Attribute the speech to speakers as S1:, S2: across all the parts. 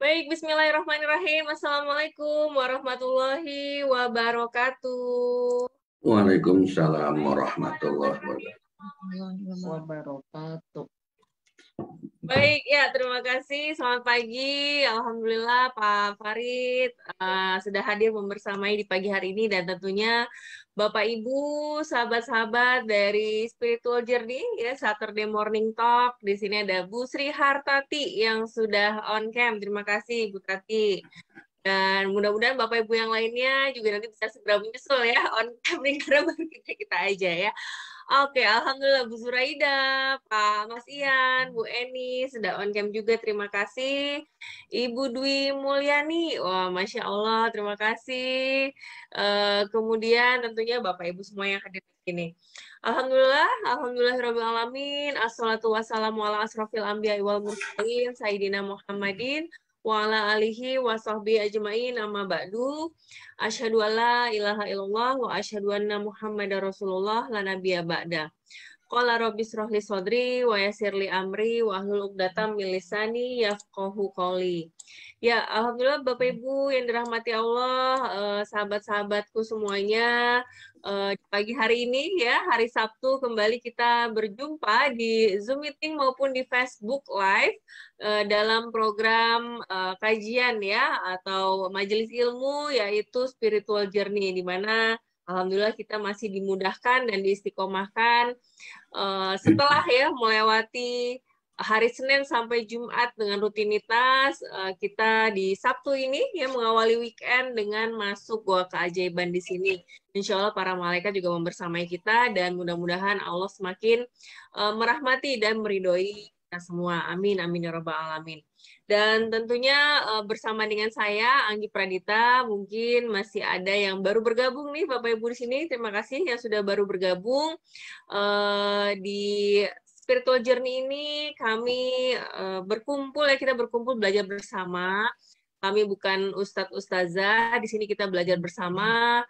S1: Baik, bismillahirrahmanirrahim. Assalamualaikum warahmatullahi wabarakatuh.
S2: Waalaikumsalam warahmatullahi wabarakatuh.
S3: Wabarakatuh.
S1: Baik, ya terima kasih. Selamat pagi. Alhamdulillah Pak Farid sudah hadir membersamai di pagi hari ini dan tentunya Bapak Ibu, sahabat-sahabat dari Spiritual Journey ya Saturday Morning Talk. Di sini ada Bu Sri Hartati yang sudah on cam. Terima kasih Bu Tati. Dan mudah-mudahan Bapak Ibu yang lainnya juga nanti bisa segera menyusul ya on cam nih karena baru kita aja ya. Oke, Alhamdulillah Bu Zuraida, Pak Mas Ian, Bu Eni, sudah on cam juga, terima kasih. Ibu Dwi Mulyani, wah Masya Allah, terima kasih. Kemudian tentunya Bapak Ibu semua yang hadir di sini. Alhamdulillah, Alhamdulillahirabbil alamin. Assalatu wassalamu ala asrofil anbiya'i wal mursalin, Sayyidina Muhammadin, wa ala alihi wa sahbihi ajma'in amma ba'du. Asyhadu alla ilaha illallah wa asyhadu anna Muhammadar Rasulullah la nabiyya ba'da. Qala rabbi shrah li sadri wa yassir li amri wa hlul 'uqdatam min lisani yafqahu qawli. Ya, alhamdulillah Bapak Ibu yang dirahmati Allah, sahabat-sahabatku semuanya, di pagi hari ini ya, hari Sabtu kembali kita berjumpa di Zoom meeting maupun di Facebook Live dalam program kajian ya atau majelis ilmu yaitu Spiritual Journey di mana alhamdulillah kita masih dimudahkan dan diistiqomahkan setelah ya melewati hari Senin sampai Jumat dengan rutinitas, kita di Sabtu ini ya mengawali weekend dengan masuk Goa Keajaiban di sini. Insya Allah para malaikat juga membersamai kita dan mudah-mudahan Allah semakin merahmati dan meridhoi kita semua. Amin, amin ya rabbal alamin. Dan tentunya bersama dengan saya Anggi Pradita, mungkin masih ada yang baru bergabung nih Bapak Ibu di sini. Terima kasih yang sudah baru bergabung di Spiritual Journey ini. Kami berkumpul ya, kita berkumpul belajar bersama. Kami bukan ustadz ustazah, di sini kita belajar bersama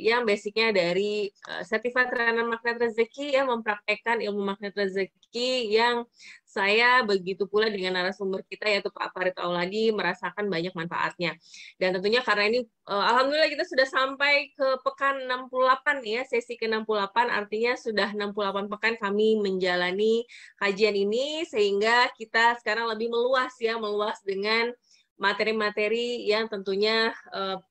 S1: yang basicnya dari sertifikat Rana Magnet Rezeki ya, mempraktekkan ilmu magnet rezeki yang saya begitu pula dengan narasumber kita yaitu Pak Farid Auladi merasakan banyak manfaatnya. Dan tentunya karena ini alhamdulillah kita sudah sampai ke pekan 68 ya, sesi ke-68 artinya sudah 68 pekan kami menjalani kajian ini sehingga kita sekarang lebih meluas ya, meluas dengan materi-materi yang tentunya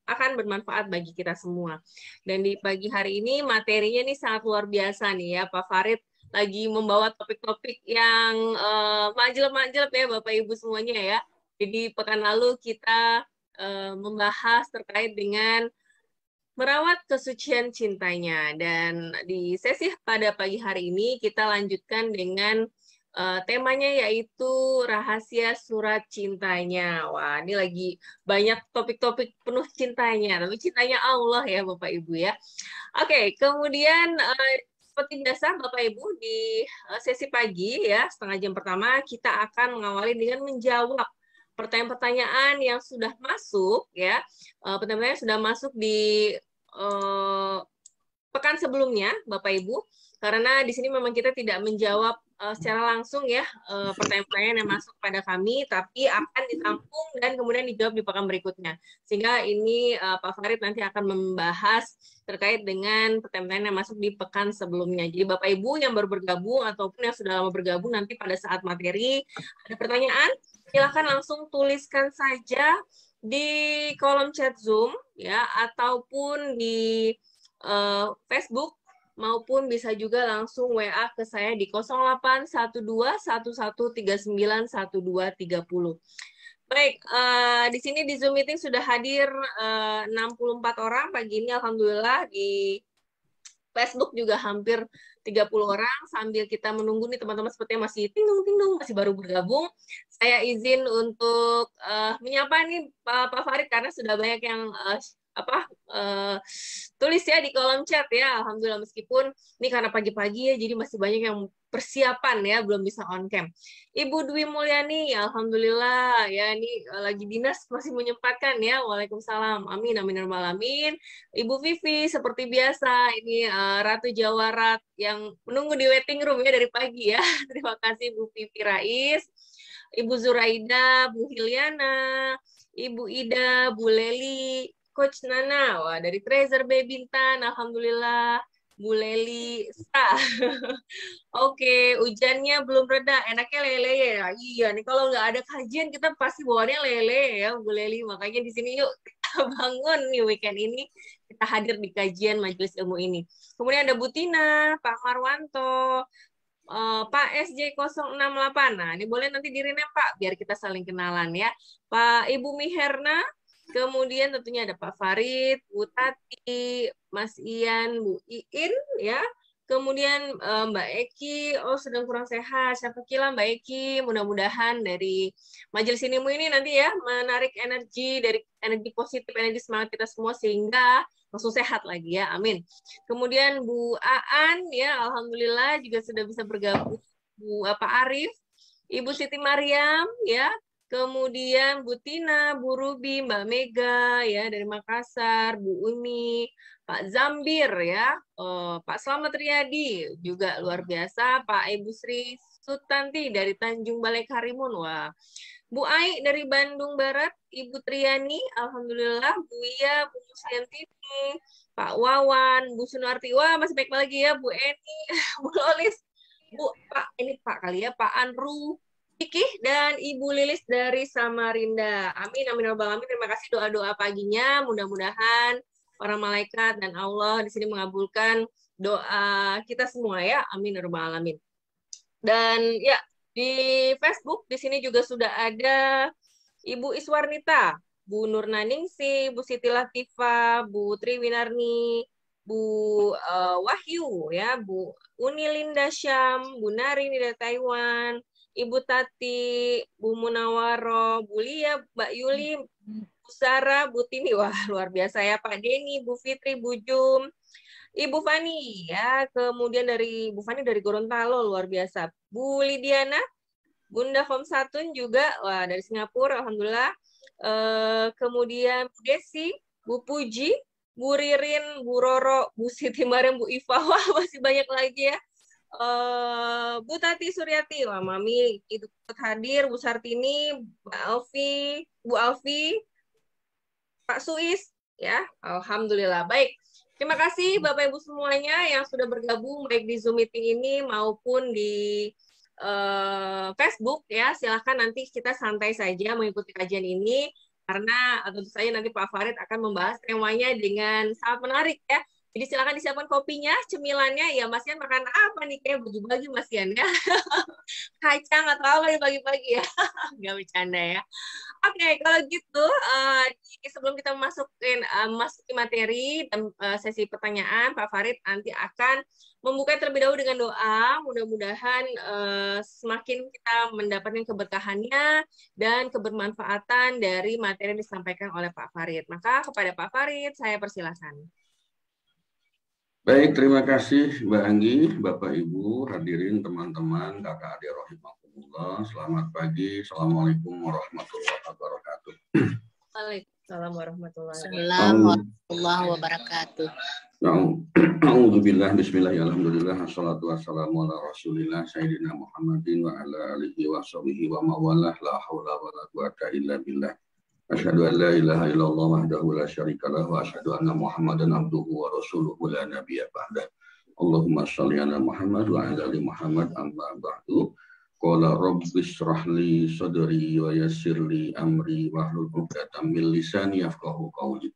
S1: akan bermanfaat bagi kita semua. Dan di pagi hari ini materinya nih sangat luar biasa nih ya, Pak Farid lagi membawa topik-topik yang manjel-manjel ya Bapak Ibu semuanya ya. Jadi pekan lalu kita membahas terkait dengan merawat kesucian cintanya. Dan di sesi pada pagi hari ini kita lanjutkan dengan temanya yaitu rahasia surat cintanya. Wah, ini lagi banyak topik-topik penuh cintanya. Tapi cintanya Allah ya Bapak Ibu ya. Oke, kemudian seperti biasa Bapak Ibu di sesi pagi ya, setengah jam pertama kita akan mengawali dengan menjawab pertanyaan-pertanyaan yang sudah masuk ya. Pertanyaan yang sudah masuk di pekan sebelumnya Bapak Ibu. Karena di sini memang kita tidak menjawab secara langsung ya pertanyaan-pertanyaan yang masuk pada kami, tapi akan ditampung dan kemudian dijawab di pekan berikutnya. Sehingga ini Pak Farid nanti akan membahas terkait dengan pertanyaan yang masuk di pekan sebelumnya. Jadi Bapak Ibu yang baru bergabung ataupun yang sudah lama bergabung nanti pada saat materi ada pertanyaan, silakan langsung tuliskan saja di kolom chat Zoom ya ataupun di Facebook maupun bisa juga langsung WA ke saya di 081211391230. Baik, di sini di Zoom meeting sudah hadir 64 orang pagi ini, alhamdulillah. Di Facebook juga hampir 30 orang. Sambil kita menunggu nih teman-teman sepertinya masih ting-dung masih baru bergabung. Saya izin untuk menyapa nih Pak Farid karena sudah banyak yang tulis ya di kolom chat ya. Alhamdulillah meskipun ini karena pagi-pagi ya jadi masih banyak yang persiapan ya belum bisa on cam. Ibu Dwi Mulyani ya alhamdulillah ya ini lagi dinas masih menyempatkan ya. Waalaikumsalam. Amin amin ya rabbal alamin. Ibu Vivi seperti biasa ini Ratu Jawarat yang menunggu di waiting room ya dari pagi ya. Terima kasih Bu Vivi Rais. Ibu Zuraida, Bu Hiliana, Ibu Ida, Bu Leli, Coach Nana, wah dari Treasure Bay Bintan, alhamdulillah, Bu Leli, sah. Oke, hujannya belum reda, enaknya lele ya. Iya nih kalau nggak ada kajian kita pasti bawaannya lele ya, Bu Leli. Makanya di sini yuk kita bangun nih weekend ini kita hadir di kajian majelis ilmu ini. Kemudian ada Bu Tina, Pak Marwanto, Pak SJ068. Nah, ini boleh nanti di-rename Pak, biar kita saling kenalan ya. Pak Ibu Miherna, kemudian tentunya ada Pak Farid, Bu Tati, Mas Ian, Bu Iin, ya. Kemudian Mbak Eki, oh sedang kurang sehat. Siapa kira Mbak Eki, mudah-mudahan dari majelis ini nanti ya menarik energi dari energi positif, energi semangat kita semua sehingga langsung sehat lagi ya, amin. Kemudian Bu Aan ya, alhamdulillah juga sudah bisa bergabung. Bu Arif, Ibu Siti Mariam ya, kemudian Bu Tina, Bu Ruby, Mbak Mega ya dari Makassar, Bu Umi, Pak Zambir ya, Pak Slamet Riyadi juga luar biasa, Pak Ibu Sri Sutanti dari Tanjung Balai Karimun, wah. Bu Ai dari Bandung Barat, Ibu Triani, alhamdulillah, Bu Iya, Bu Musliantini, Pak Wawan, Bu Sunarti, wah masih baik lagi ya, Bu Eni, Bu Lolis, Bu Pak ini Pak kali ya, Pak Andru, Kiki dan Ibu Lilis dari Samarinda. Amin, amin, amin. Terima kasih doa-doa paginya. Mudah-mudahan para malaikat dan Allah di sini mengabulkan doa kita semua ya. Amin, alamin. Dan ya di Facebook di sini juga sudah ada Ibu Iswarnita, Bu Nurnaningsi, Bu Siti Latifah, Bu Triwinarni, Bu Wahyu ya, Bu Unilinda Syam, Bu Narini dari Taiwan, Ibu Tati, Bu Munawaro, Bu Lia, Mbak Yuli, Bu Sarah, Bu Tini, wah luar biasa ya, Pak Denny, Bu Fitri, Bu Jum, Ibu Fani ya, kemudian dari Bu Fani dari Gorontalo luar biasa. Bu Lidiana, Bunda Home Satun juga, wah dari Singapura, alhamdulillah. Kemudian Bu Desi, Bu Puji, Bu Ririn, Bu Roro, Bu Siti Mariam, Bu Iva, wah masih banyak lagi ya. Bu Tati Suryati, wah Mami ikut hadir, Bu Sartini, Bu Alfi, Pak Suis, ya, alhamdulillah baik. Terima kasih Bapak Ibu semuanya yang sudah bergabung baik di Zoom meeting ini maupun di Facebook ya. Silahkan nanti kita santai saja mengikuti kajian ini karena tentu saja nanti Pak Farid akan membahas temanya dengan sangat menarik ya. Jadi silakan disiapkan kopinya, cemilannya. Ya Mas Ian makan apa nih? Kayak bagi-bagi Mas Ian ya. Kacang atau apa nih pagi-pagi ya. Nggak bercanda ya. Oke, kalau gitu sebelum kita masuki materi dan sesi pertanyaan, Pak Farid nanti akan membuka terlebih dahulu dengan doa. Mudah-mudahan semakin kita mendapatkan keberkahannya dan kebermanfaatan dari materi yang disampaikan oleh Pak Farid. Maka kepada Pak Farid saya persilahkan.
S2: Baik, terima kasih Mbak Anggi, Bapak Ibu, hadirin teman-teman, kakak adik rahimahumullah. Selamat pagi, Assalamualaikum warahmatullahi wabarakatuh.
S1: Waalaikumsalam warahmatullahi
S3: wabarakatuh.
S2: A'udzubillah, bismillahirrahmanirrahim, assalatu wassalamu ala rasulillah, sayyidina Muhammadin wa ala alihi wa sahbihi wa mawalah, la hawla wa la quwata illa billah. Asyhadu an la ilaha illallah wahdahu la syarikalah wa asyhadu anna Muhammadan abduhu wa rasuluhu la nabiyya ba'dah. Allahumma shalli ala Muhammad wa ala ali Muhammad amma ba'du. Qala rabbi shrah li sadri wa yassir li amri wahlul 'uqdatam min lisani yafqahu qawli.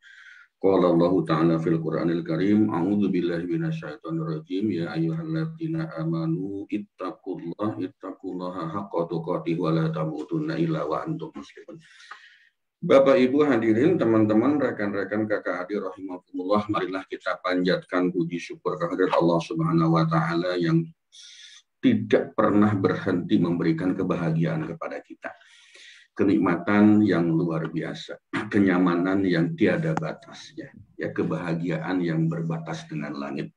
S2: Qala Allah ta'ala fil Qur'anil Karim, a'udzu billahi minasyaitonir rajim, ya ayyuhalladzina amanu ittaqullaha haqqa tuqatih wa la tamutunna illa wa antum muslimun. Bapak Ibu hadirin, teman-teman, rekan-rekan kakak adik rahimahumullah, marilah kita panjatkan puji syukur kehadirat Allah Subhanahu wa taala yang tidak pernah berhenti memberikan kebahagiaan kepada kita. Kenikmatan yang luar biasa, kenyamanan yang tiada batasnya, ya, kebahagiaan yang berbatas dengan langit.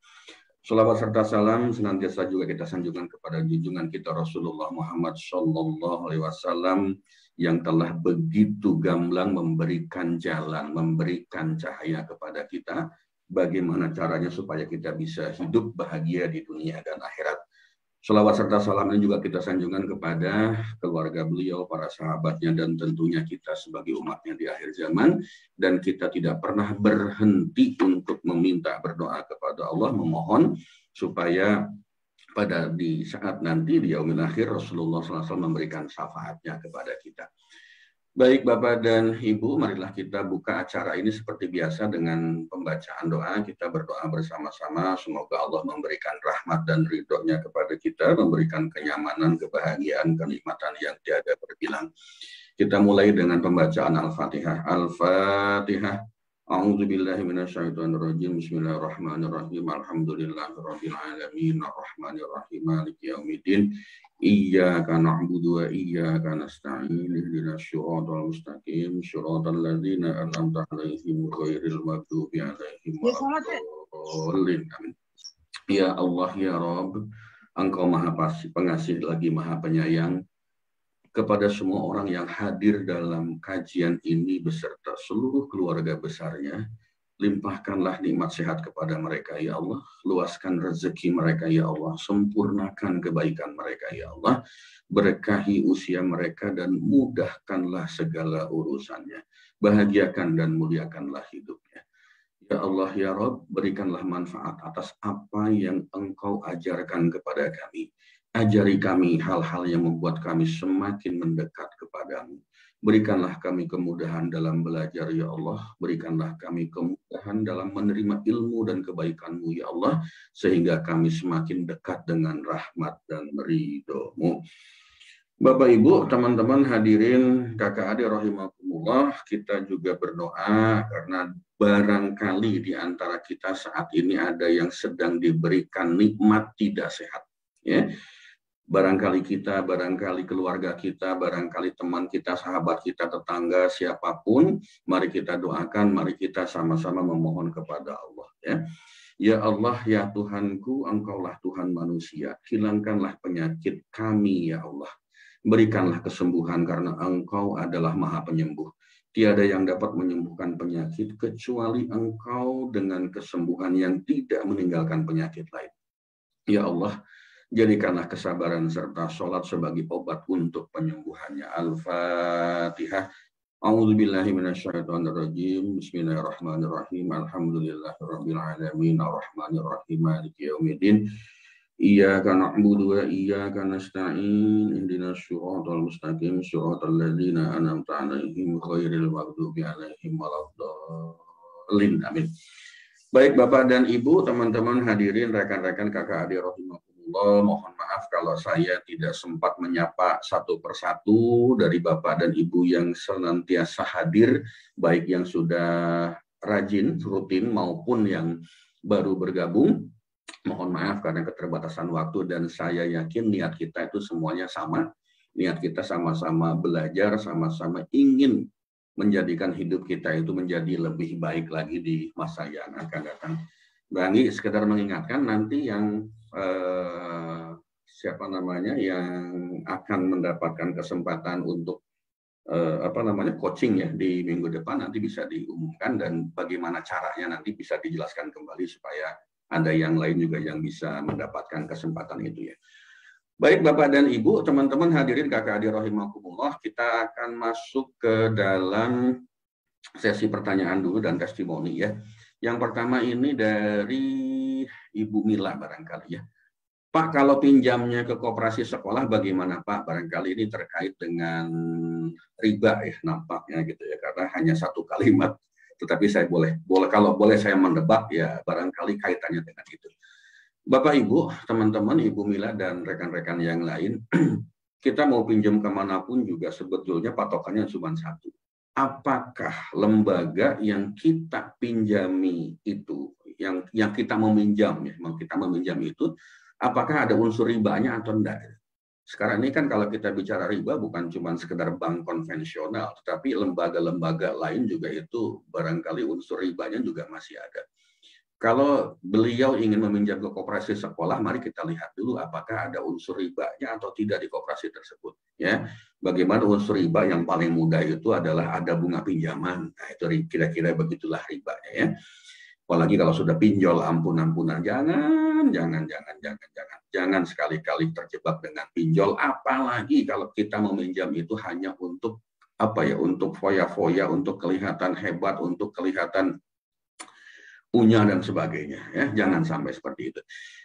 S2: Salawat serta salam senantiasa juga kita sanjungkan kepada junjungan kita Rasulullah Muhammad Sallallahu Alaihi Wasallam yang telah begitu gamblang memberikan jalan, memberikan cahaya kepada kita, bagaimana caranya supaya kita bisa hidup bahagia di dunia dan akhirat. Salawat serta salam ini juga kita sanjungkan kepada keluarga beliau, para sahabatnya, dan tentunya kita sebagai umatnya di akhir zaman. Dan kita tidak pernah berhenti untuk meminta berdoa kepada Allah, memohon supaya pada di saat nanti di yaumil akhir Rasulullah SAW memberikan syafaatnya kepada kita. Baik Bapak dan Ibu, marilah kita buka acara ini seperti biasa dengan pembacaan doa. Kita berdoa bersama-sama, semoga Allah memberikan rahmat dan ridho-Nya kepada kita, memberikan kenyamanan, kebahagiaan, kenikmatan yang tiada terbilang. Kita mulai dengan pembacaan Al-Fatihah. Al-Fatihah. A'udzubillahi minasyaitonirrajim. Bismillahirrahmanirrahim. Alhamdulillahirabbil alamin. Arrahmanirrahim. Maliki yaumiddin. Iyyaka na'budu wa iyyaka nasta'in. Ihdinas siratal mustaqim. Shiratal ladzina an'amta 'alaihim ghairil maghdubi 'alaihim waladdallin. Amin. Ya Allah ya Rabb, Engkau Maha Pengasih lagi Maha Penyayang. Kepada semua orang yang hadir dalam kajian ini beserta seluruh keluarga besarnya, limpahkanlah nikmat sehat kepada mereka ya Allah, luaskan rezeki mereka ya Allah, sempurnakan kebaikan mereka ya Allah, berkahi usia mereka dan mudahkanlah segala urusannya, bahagiakan dan muliakanlah hidupnya. Ya Allah ya Rabb, berikanlah manfaat atas apa yang Engkau ajarkan kepada kami. Ajari kami hal-hal yang membuat kami semakin mendekat kepadamu. Berikanlah kami kemudahan dalam belajar, ya Allah. Berikanlah kami kemudahan dalam menerima ilmu dan kebaikan-Mu, ya Allah. Sehingga kami semakin dekat dengan rahmat dan ridho-Mu. Bapak, Ibu, teman-teman hadirin, kakak adik rahimakumullah, kita juga berdoa karena barangkali di antara kita saat ini ada yang sedang diberikan nikmat tidak sehat. Ya. Barangkali kita, barangkali keluarga kita, barangkali teman kita, sahabat kita, tetangga, siapapun, mari kita doakan, mari kita sama-sama memohon kepada Allah. Ya Allah, ya Tuhanku, Engkaulah Tuhan manusia, hilangkanlah penyakit kami, ya Allah. Berikanlah kesembuhan karena Engkau adalah Maha Penyembuh. Tiada yang dapat menyembuhkan penyakit kecuali Engkau dengan kesembuhan yang tidak meninggalkan penyakit lain. Ya Allah, jadikanlah kesabaran serta sholat sebagai obat untuk penyembuhannya. Al-Fatihah. A'udzubillahi minasyaitonirrajim. Bismillahirrahmanirrahim. Alhamdulillahirabbil alamin. Arrahmanirrahim. Maliki yaumiddin. Iyyaka na'budu wa iyyaka nasta'in. Ihdinas siratal mustaqim. Shiratal ladzina an'amta 'alaihim ghairil maghdubi 'alaihim waladdallin. Amin. Baik Bapak dan Ibu, teman-teman hadirin, rekan-rekan kakak adik rahimakumullah, mohon maaf kalau saya tidak sempat menyapa satu persatu dari Bapak dan Ibu yang senantiasa hadir, baik yang sudah rajin, rutin, maupun yang baru bergabung. Mohon maaf karena keterbatasan waktu dan saya yakin niat kita itu semuanya sama. Niat kita sama-sama belajar, sama-sama ingin menjadikan hidup kita itu menjadi lebih baik lagi di masa yang akan datang. Bagi sekedar mengingatkan nanti yang yang akan mendapatkan kesempatan untuk coaching ya di minggu depan nanti bisa diumumkan dan bagaimana caranya nanti bisa dijelaskan kembali supaya ada yang lain juga yang bisa mendapatkan kesempatan itu ya. Baik Bapak dan Ibu, teman-teman hadirin kakak adik rahimakumullah, kita akan masuk ke dalam sesi pertanyaan dulu dan testimoni ya. Yang pertama ini dari Ibu Mila barangkali ya. Pak, kalau pinjamnya ke koperasi sekolah bagaimana Pak? Barangkali ini terkait dengan riba ya nampaknya gitu ya, karena hanya satu kalimat. Tetapi saya kalau boleh saya mendebak ya barangkali kaitannya dengan itu. Bapak, Ibu, teman-teman, Ibu Mila, dan rekan-rekan yang lain, kita mau pinjam kemanapun juga sebetulnya patokannya cuma satu. Apakah lembaga yang kita pinjami itu, yang kita meminjam itu, apakah ada unsur ribanya atau enggak? Sekarang ini kan kalau kita bicara riba bukan cuma sekedar bank konvensional, tetapi lembaga-lembaga lain juga itu barangkali unsur ribanya juga masih ada. Kalau beliau ingin meminjam ke koperasi sekolah, mari kita lihat dulu apakah ada unsur ribanya atau tidak di koperasi tersebut. Ya, bagaimana unsur riba yang paling mudah itu adalah ada bunga pinjaman. Nah, itu kira-kira begitulah ribanya ya. Apalagi kalau sudah pinjol, ampun-ampunan, jangan sekali-kali terjebak dengan pinjol. Apalagi kalau kita meminjam itu hanya untuk apa ya? Untuk foya-foya, untuk kelihatan hebat, untuk kelihatan punya dan sebagainya. Ya, jangan sampai seperti itu.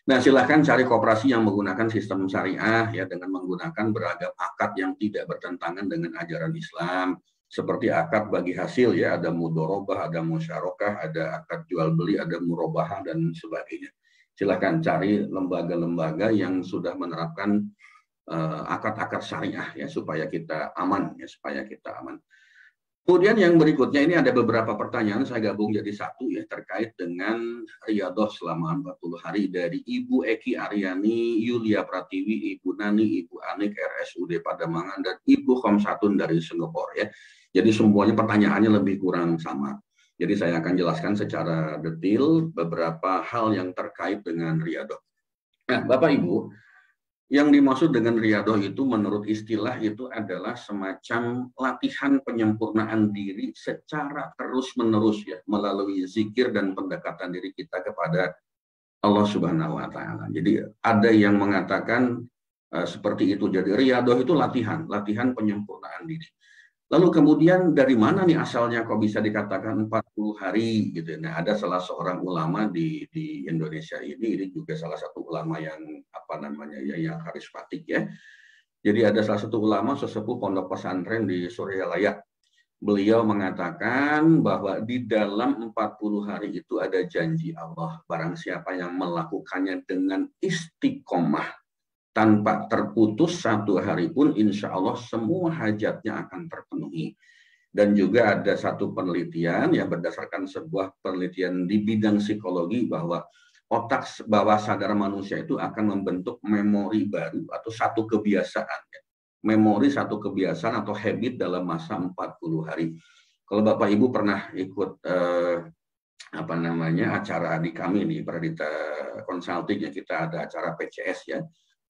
S2: Nah, silahkan cari koperasi yang menggunakan sistem syariah ya dengan menggunakan beragam akad yang tidak bertentangan dengan ajaran Islam. Seperti akad bagi hasil ya, ada mudorobah, ada musyarakah, ada akad jual beli, ada murobahah dan sebagainya. Silakan cari lembaga-lembaga yang sudah menerapkan akad-akad syariah ya supaya kita aman ya, supaya kita aman. Kemudian yang berikutnya ini ada beberapa pertanyaan saya gabung jadi satu ya terkait dengan riyadhah selama 40 hari dari Ibu Eki Aryani, Yulia Pratiwi, Ibu Nani, Ibu Anik RSUD Pademangan dan Ibu Khomsatun dari Singapura ya. Jadi semuanya pertanyaannya lebih kurang sama. Jadi saya akan jelaskan secara detail beberapa hal yang terkait dengan riyadhah. Nah, Bapak Ibu, yang dimaksud dengan riyadhah itu menurut istilah itu adalah semacam latihan penyempurnaan diri secara terus-menerus ya melalui zikir dan pendekatan diri kita kepada Allah Subhanahu wa taala. Jadi ada yang mengatakan seperti itu. Jadi riyadhah itu latihan penyempurnaan diri. Lalu kemudian dari mana nih asalnya kok bisa dikatakan 40 hari gitu. Nah, ada salah seorang ulama di Indonesia ini juga salah satu ulama yang apa namanya ya yang karismatik ya. Jadi ada salah satu ulama sesepuh pondok pesantren di Suryalaya. Beliau mengatakan bahwa di dalam 40 hari itu ada janji Allah. Barang siapa yang melakukannya dengan istiqomah tanpa terputus satu hari pun, insya Allah semua hajatnya akan terpenuhi. Dan juga ada satu penelitian yang berdasarkan sebuah penelitian di bidang psikologi bahwa otak bawah sadar manusia itu akan membentuk memori baru atau satu kebiasaan. Memori satu kebiasaan atau habit dalam masa 40 hari. Kalau Bapak Ibu pernah ikut apa namanya acara di kami nih, Pradita Consulting ya, kita ada acara PCS ya,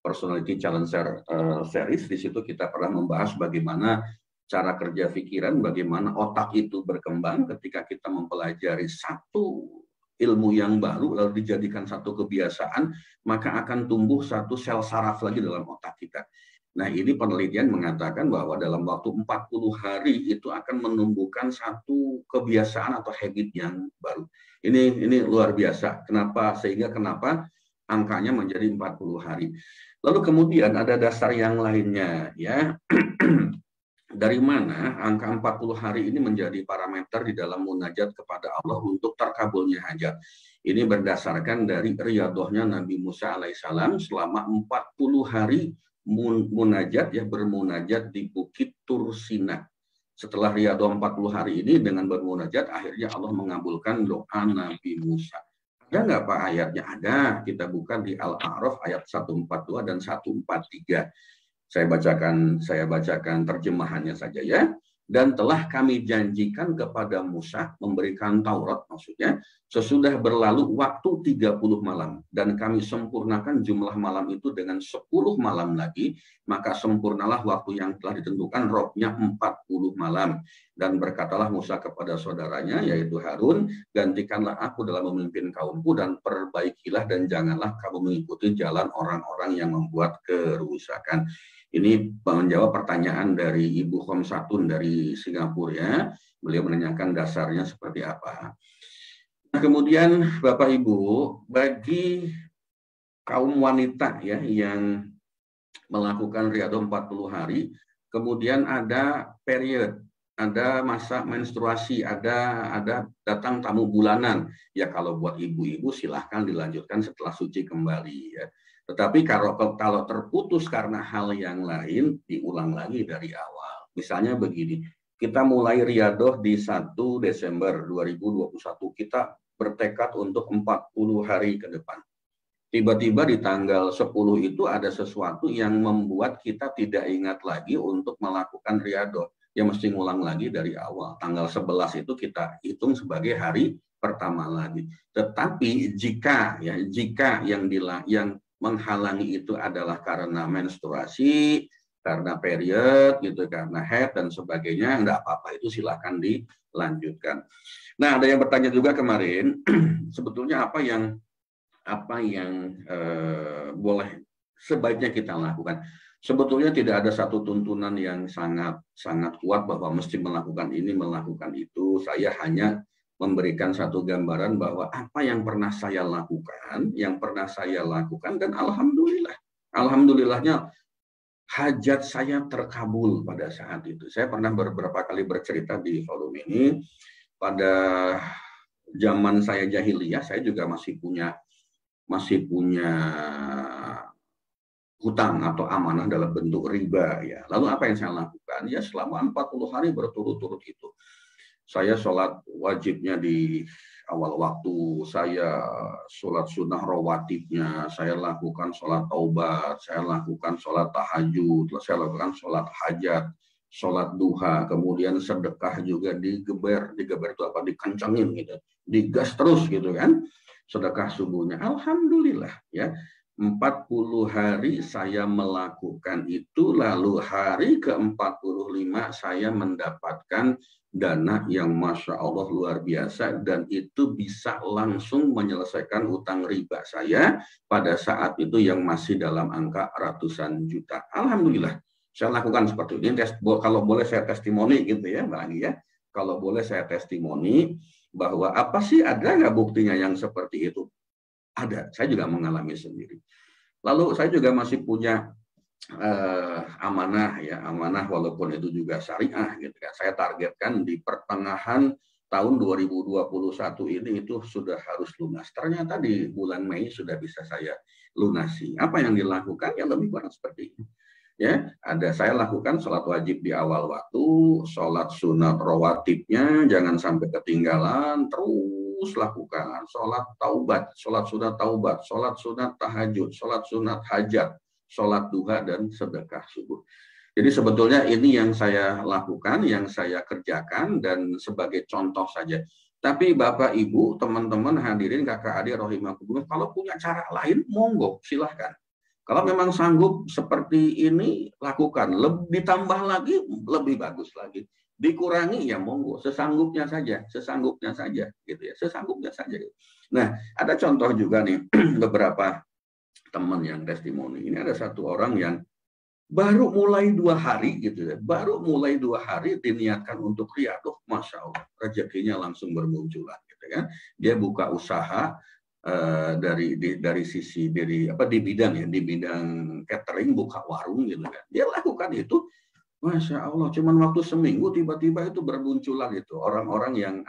S2: Personality Challenger Series. Di situ kita pernah membahas bagaimana cara kerja pikiran, bagaimana otak itu berkembang ketika kita mempelajari satu ilmu yang baru lalu dijadikan satu kebiasaan, maka akan tumbuh satu sel saraf lagi dalam otak kita. Nah, ini penelitian mengatakan bahwa dalam waktu 40 hari itu akan menumbuhkan satu kebiasaan atau habit yang baru. Ini luar biasa. Kenapa? Sehingga kenapa angkanya menjadi 40 hari. Lalu kemudian ada dasar yang lainnya ya. Dari mana angka 40 hari ini menjadi parameter di dalam munajat kepada Allah untuk terkabulnya hajat. Ini berdasarkan dari riyadhahnya Nabi Musa alaihissalam selama 40 hari munajat ya, bermunajat di Bukit Tursina. Setelah riyadhah 40 hari ini dengan bermunajat akhirnya Allah mengabulkan doa Nabi Musa. Ada nggak Pak ayatnya? Ada. Kita buka di Al-A'raf ayat 142 dan 143. Saya bacakan terjemahannya saja ya. Dan telah kami janjikan kepada Musa memberikan Taurat, maksudnya sesudah berlalu waktu 30 malam dan kami sempurnakan jumlah malam itu dengan 10 malam lagi, maka sempurnalah waktu yang telah ditentukan rohnya 40 malam. Dan berkatalah Musa kepada saudaranya yaitu Harun, gantikanlah aku dalam memimpin kaumku dan perbaikilah dan janganlah kamu mengikuti jalan orang-orang yang membuat kerusakan. Ini menjawab pertanyaan dari Ibu Khomsatun dari Singapura ya. Beliau menanyakan dasarnya seperti apa. Nah, kemudian Bapak Ibu, bagi kaum wanita ya yang melakukan riyadhah 40 hari, kemudian ada period, ada masa menstruasi, ada datang tamu bulanan. Ya kalau buat ibu-ibu silahkan dilanjutkan setelah suci kembali ya. Tetapi kalau terputus karena hal yang lain, diulang lagi dari awal. Misalnya begini, kita mulai riyadhah di 1 Desember 2021, kita bertekad untuk 40 hari ke depan. Tiba-tiba di tanggal 10 itu ada sesuatu yang membuat kita tidak ingat lagi untuk melakukan riyadhah. Ya mesti ngulang lagi dari awal. Tanggal 11 itu kita hitung sebagai hari pertama lagi. Tetapi jika yang menghalangi itu adalah karena menstruasi, karena period gitu, karena head dan sebagainya, enggak apa-apa, itu silahkan dilanjutkan. Nah, ada yang bertanya juga kemarin, sebetulnya apa yang boleh sebaiknya kita lakukan. Sebetulnya tidak ada satu tuntunan yang sangat kuat bahwa mesti melakukan ini, melakukan itu. Saya hanya memberikan satu gambaran bahwa apa yang pernah saya lakukan, dan alhamdulillahnya hajat saya terkabul pada saat itu. Saya pernah beberapa kali bercerita di forum ini, pada zaman saya jahiliyah, saya juga masih punya hutang atau amanah dalam bentuk riba ya. Lalu apa yang saya lakukan? Ya selama 40 hari berturut-turut itu. Saya sholat wajibnya di awal waktu, saya sholat sunnah rawatibnya, saya lakukan sholat taubat, saya lakukan sholat tahajud, saya lakukan sholat hajat, sholat duha, kemudian sedekah juga digeber itu apa, dikencengin gitu, digas terus gitu kan, sedekah subuhnya. Alhamdulillah ya, 40 hari saya melakukan itu, lalu hari ke-45 saya mendapatkan dana yang Masya Allah luar biasa, dan itu bisa langsung menyelesaikan utang riba saya pada saat itu yang masih dalam angka ratusan juta. Alhamdulillah, saya lakukan seperti ini. Kalau boleh saya testimoni gitu ya Mbak Anggi ya, kalau boleh saya testimoni bahwa apa sih, ada nggak buktinya yang seperti itu? Ada, saya juga mengalami sendiri. Lalu saya juga masih punya amanah walaupun itu juga syariah gitu kan. Saya targetkan di pertengahan tahun 2021 ini itu sudah harus lunas. Ternyata di bulan Mei sudah bisa saya lunasi. Apa yang dilakukan? Ya lebih kurang seperti ini. Ya, saya lakukan sholat wajib di awal waktu, sholat sunat rawatibnya jangan sampai ketinggalan, terus lakukan sholat taubat, sholat sunat taubat, sholat sunat tahajud, sholat sunat hajat, sholat duha, dan sedekah subuh. Jadi sebetulnya ini yang saya lakukan, yang saya kerjakan, dan sebagai contoh saja. Tapi Bapak, Ibu, teman-teman hadirin, kakak adik rahimakumullah, kalau punya cara lain, monggo, silahkan. Kalau memang sanggup seperti ini, lakukan. Ditambah lagi, lebih bagus lagi. Dikurangi, ya monggo, sesanggupnya saja gitu ya, sesanggupnya saja. Nah, ada contoh juga nih, beberapa teman yang testimoni. Ini ada satu orang yang baru mulai 2 hari gitu ya, baru mulai 2 hari diniatkan untuk riyadhah, Masya Allah, rezekinya langsung bermunculan gitu kan. Dia buka usaha dari sisi di bidang catering, buka warung gitu kan. Dia lakukan itu, Masya Allah, cuman waktu seminggu tiba-tiba itu bermunculan itu orang-orang yang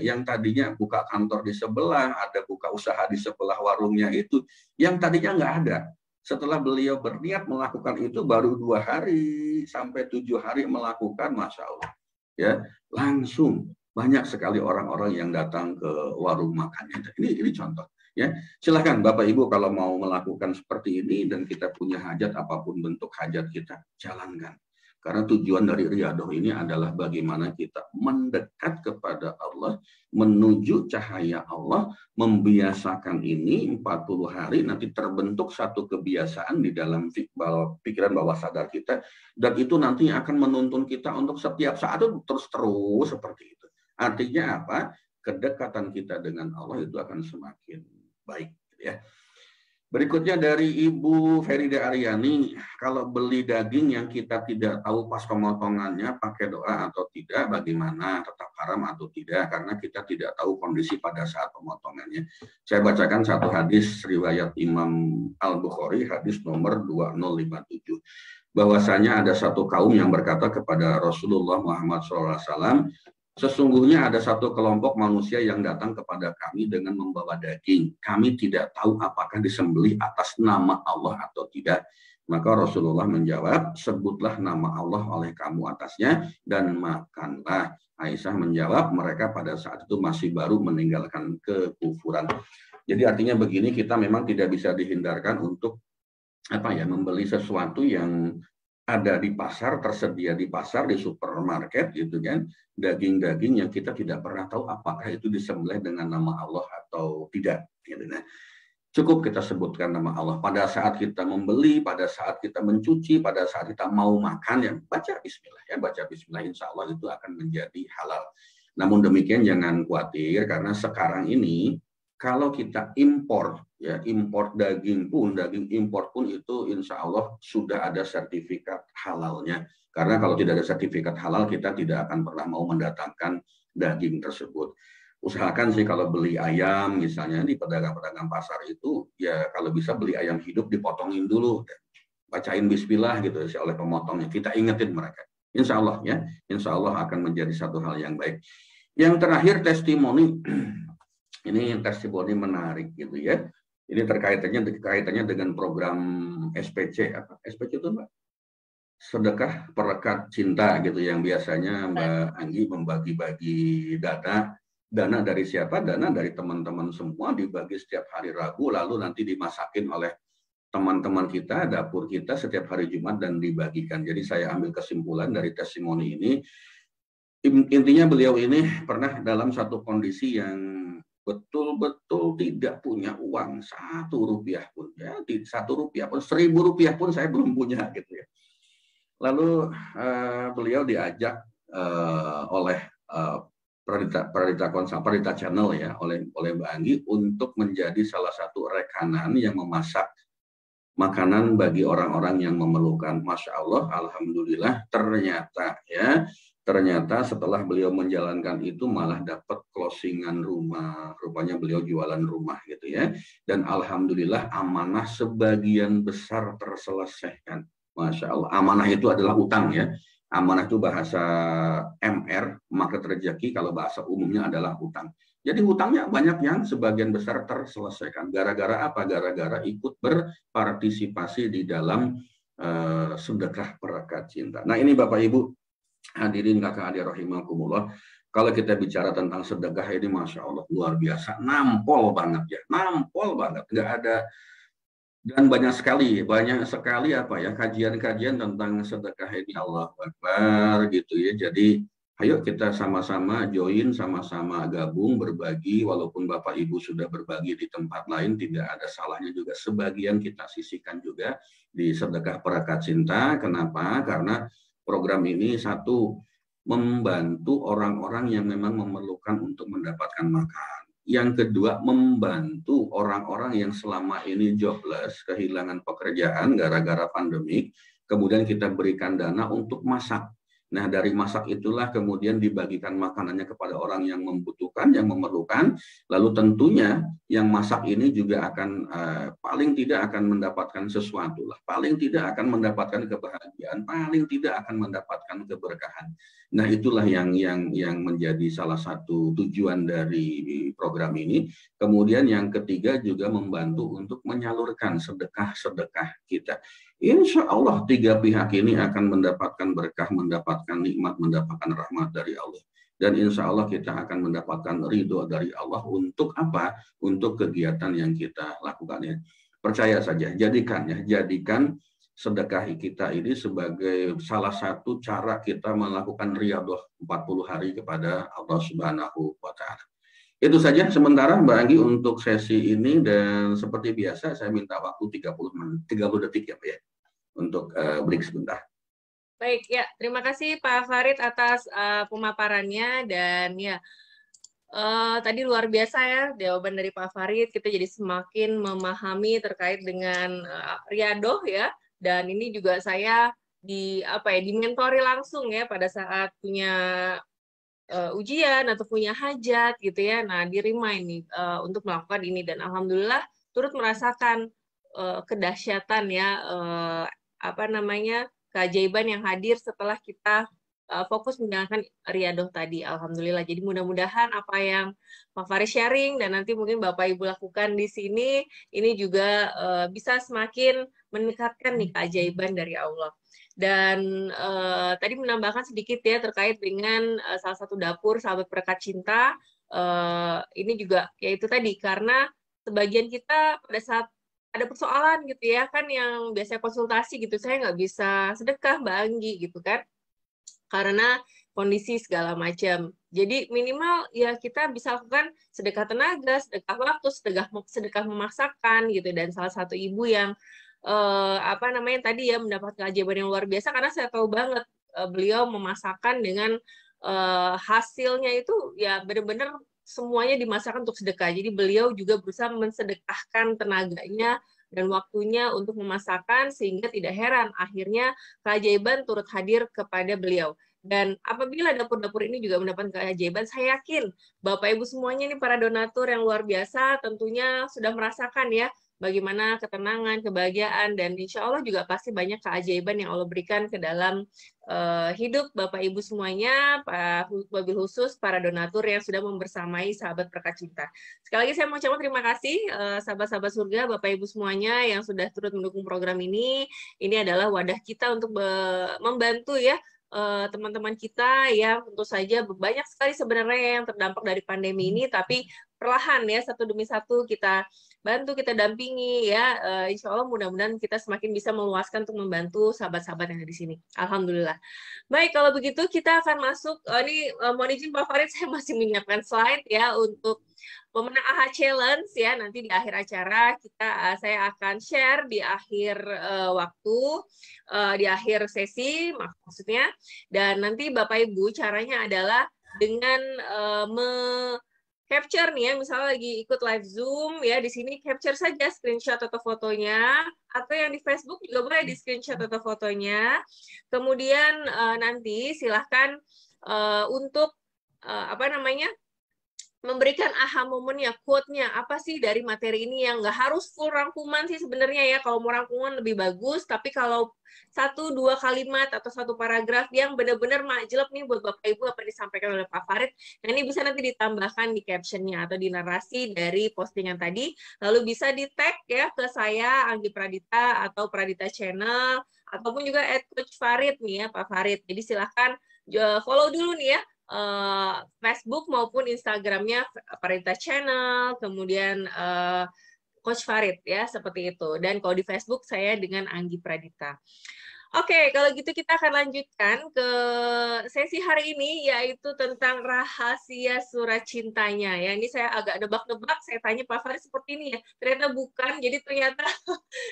S2: yang tadinya buka kantor di sebelah, ada buka usaha di sebelah warungnya itu, yang tadinya nggak ada. Setelah beliau berniat melakukan itu, baru 2 hari sampai 7 hari melakukan, Masya Allah, ya langsung banyak sekali orang-orang yang datang ke warung makannya. Ini contoh. Ya, silahkan Bapak Ibu kalau mau melakukan seperti ini, dan kita punya hajat apapun bentuk hajat kita, jalankan. Karena tujuan dari riyadhah ini adalah bagaimana kita mendekat kepada Allah, menuju cahaya Allah, membiasakan ini 40 hari, nanti terbentuk satu kebiasaan di dalam pikiran bawah sadar kita, dan itu nanti akan menuntun kita untuk setiap saat itu terus seperti itu. Artinya apa? Kedekatan kita dengan Allah itu akan semakin baik ya. Berikutnya dari Ibu Ferida Aryani, kalau beli daging yang kita tidak tahu pas pemotongannya pakai doa atau tidak, bagaimana, tetap haram atau tidak, karena kita tidak tahu kondisi pada saat pemotongannya. Saya bacakan satu hadis riwayat Imam Al-Bukhari, hadis nomor 2057. Bahwasanya ada satu kaum yang berkata kepada Rasulullah Muhammad SAW, sesungguhnya ada satu kelompok manusia yang datang kepada kami dengan membawa daging. Kami tidak tahu apakah disembelih atas nama Allah atau tidak. Maka Rasulullah menjawab, sebutlah nama Allah oleh kamu atasnya dan makanlah. Aisyah menjawab, mereka pada saat itu masih baru meninggalkan kekufuran. Jadi artinya begini, kita memang tidak bisa dihindarkan untuk membeli sesuatu yang ada di pasar, tersedia di pasar, di supermarket gitu kan, daging-daging yang kita tidak pernah tahu apakah itu disembelih dengan nama Allah atau tidak gitu. Nah, Cukup kita sebutkan nama Allah. Pada saat kita membeli, pada saat kita mencuci, pada saat kita mau makan, ya baca bismillah. Ya, baca bismillah, insya Allah itu akan menjadi halal. Namun demikian jangan khawatir, karena sekarang ini kalau kita impor, ya impor daging impor pun itu insya Allah sudah ada sertifikat halalnya. Karena kalau tidak ada sertifikat halal, kita tidak akan pernah mau mendatangkan daging tersebut. Usahakan sih kalau beli ayam misalnya di pedagang-pedagang pasar itu, ya kalau bisa beli ayam hidup dipotongin dulu, bacain bismillah gitu sih oleh pemotongnya, kita ingetin mereka. Insya Allah ya, insya Allah akan menjadi satu hal yang baik. Yang terakhir testimoni, ini testimoni menarik gitu ya. Ini kaitannya dengan program SPC. Apa SPC itu Mbak? Sedekah Perekat Cinta gitu, yang biasanya Mbak Anggi membagi-bagi dana dari siapa? Dana dari teman-teman semua, dibagi setiap hari Rabu, lalu nanti dimasakin oleh teman-teman kita, dapur kita setiap hari Jumat dan dibagikan. Jadi saya ambil kesimpulan dari testimoni ini, intinya beliau ini pernah dalam satu kondisi yang betul-betul tidak punya uang 1 rupiah pun, ya 1 rupiah pun, 1.000 rupiah pun saya belum punya gitu ya. Lalu beliau diajak oleh Pradita Channel ya, oleh Mbak Anggi untuk menjadi salah satu rekanan yang memasak makanan bagi orang-orang yang memerlukan. Masya Allah, alhamdulillah, ternyata setelah beliau menjalankan itu malah dapat closingan rumah. Rupanya beliau jualan rumah gitu ya. Dan alhamdulillah amanah sebagian besar terselesaikan. Masya Allah, amanah itu adalah utang ya. Amanah itu bahasa MR, market rezeki, kalau bahasa umumnya adalah hutang. Jadi hutangnya banyak yang sebagian besar terselesaikan. Gara-gara apa? Gara-gara ikut berpartisipasi di dalam sedekah perekat cinta. Nah ini Bapak Ibu, hadirin kakak adik rahimakumullah, kalau kita bicara tentang sedekah ini Masya Allah luar biasa, nampol banget ya, nampol banget, nggak ada. Dan banyak sekali apa ya, kajian-kajian tentang sedekah ini, Allahu Akbar gitu ya. Jadi ayo kita sama-sama join, sama-sama gabung, berbagi. Walaupun Bapak Ibu sudah berbagi di tempat lain, tidak ada salahnya juga sebagian kita sisihkan juga di sedekah perekat cinta. Kenapa? Karena program ini satu, membantu orang-orang yang memang memerlukan untuk mendapatkan makan. Yang kedua, membantu orang-orang yang selama ini jobless, kehilangan pekerjaan gara-gara pandemik, kemudian kita berikan dana untuk masak. Nah, dari masak itulah kemudian dibagikan makanannya kepada orang yang membutuhkan, yang memerlukan. Lalu tentunya yang masak ini juga akan paling tidak akan mendapatkan sesuatu lah, paling tidak akan mendapatkan kebahagiaan, paling tidak akan mendapatkan keberkahan. Nah, itulah yang menjadi salah satu tujuan dari program ini. Kemudian yang ketiga juga membantu untuk menyalurkan sedekah-sedekah kita. Insya Allah 3 pihak ini akan mendapatkan berkah, mendapatkan nikmat, mendapatkan rahmat dari Allah. Dan insya Allah kita akan mendapatkan ridho dari Allah untuk apa? Untuk kegiatan yang kita lakukan ya. Percaya saja, jadikan sedekah kita ini sebagai salah satu cara kita melakukan riyadhah 40 hari kepada Allah Subhanahu wa Ta'ala. Itu saja sementara Mbak Anggi untuk sesi ini, dan seperti biasa saya minta waktu 30 detik ya Pak ya, untuk break sebentar.
S1: Baik, ya terima kasih Pak Farid atas pemaparannya, dan ya tadi luar biasa ya jawaban dari Pak Farid, kita jadi semakin memahami terkait dengan riyadhah ya, dan ini juga saya dimentori langsung ya pada saat punya ujian atau punya hajat gitu ya. Nah, di-remind nih untuk melakukan ini, dan alhamdulillah turut merasakan kedahsyatan ya keajaiban yang hadir setelah kita fokus menjalankan riyadhah tadi. Alhamdulillah. Jadi mudah-mudahan apa yang Pak Farid sharing dan nanti mungkin Bapak Ibu lakukan di sini ini juga bisa semakin meningkatkan nih keajaiban dari Allah. Dan tadi menambahkan sedikit ya terkait dengan salah satu dapur sahabat perekat cinta. Ini juga yaitu tadi, karena sebagian kita pada saat ada persoalan gitu ya kan, yang biasanya konsultasi gitu, saya nggak bisa sedekah Mbak Anggi gitu kan, karena kondisi segala macam. Jadi minimal ya kita bisa lakukan sedekah tenaga, sedekah waktu, sedekah memaksakan gitu. Dan salah satu ibu yang apa namanya tadi ya mendapat keajaiban yang luar biasa karena saya tahu banget beliau memasakkan dengan hasilnya itu ya benar-benar semuanya dimasakkan untuk sedekah. Jadi beliau juga berusaha mensedekahkan tenaganya dan waktunya untuk memasakkan sehingga tidak heran akhirnya keajaiban turut hadir kepada beliau. Dan apabila dapur-dapur ini juga mendapat keajaiban, saya yakin Bapak Ibu semuanya ini para donatur yang luar biasa tentunya sudah merasakan ya bagaimana ketenangan, kebahagiaan, dan insya Allah juga pasti banyak keajaiban yang Allah berikan ke dalam hidup Bapak Ibu semuanya, wabil khusus para donatur yang sudah membersamai sahabat Berkat Cinta. Sekali lagi saya mau ucapkan terima kasih sahabat-sahabat surga, Bapak Ibu semuanya yang sudah turut mendukung program ini. Ini adalah wadah kita untuk membantu ya teman-teman kita yang tentu saja banyak sekali sebenarnya yang terdampak dari pandemi ini, tapi perlahan ya satu demi satu kita bantu, kita dampingi ya. Insya Allah mudah-mudahan kita semakin bisa meluaskan untuk membantu sahabat-sahabat yang ada di sini. Alhamdulillah. Baik, kalau begitu kita akan masuk. Ini mohon izin Pak Farid, saya masih menyiapkan slide ya untuk pemenang AHA Challenge ya. Nanti di akhir acara saya akan share di akhir waktu, di akhir sesi maksudnya. Dan nanti Bapak Ibu caranya adalah dengan capture nih ya, misalnya lagi ikut live Zoom ya, di sini capture saja screenshot atau fotonya, atau yang di Facebook juga boleh di screenshot atau fotonya. Kemudian nanti silahkan untuk apa namanya memberikan aha momennya, quote-nya, apa sih dari materi ini yang nggak harus full rangkuman sih sebenarnya ya, kalau mau rangkuman lebih bagus, tapi kalau 1-2 kalimat atau 1 paragraf yang benar-benar majelep nih buat Bapak Ibu apa disampaikan oleh Pak Farid, nah ini bisa nanti ditambahkan di caption-nya atau di narasi dari postingan tadi, lalu bisa di-tag ya ke saya, Anggi Pradita, atau Pradita Channel, ataupun juga @coachfarid nih ya, Pak Farid. Jadi silahkan follow dulu nih ya, Facebook maupun Instagramnya Pradita Channel, kemudian Coach Farid ya, seperti itu. Dan kalau di Facebook saya dengan Anggi Pradita. Oke, kalau gitu kita akan lanjutkan ke sesi hari ini, yaitu tentang rahasia surat cintanya. Ya, ini saya agak nebak-nebak, saya tanya Pak Farid seperti ini ya. Ternyata bukan, jadi ternyata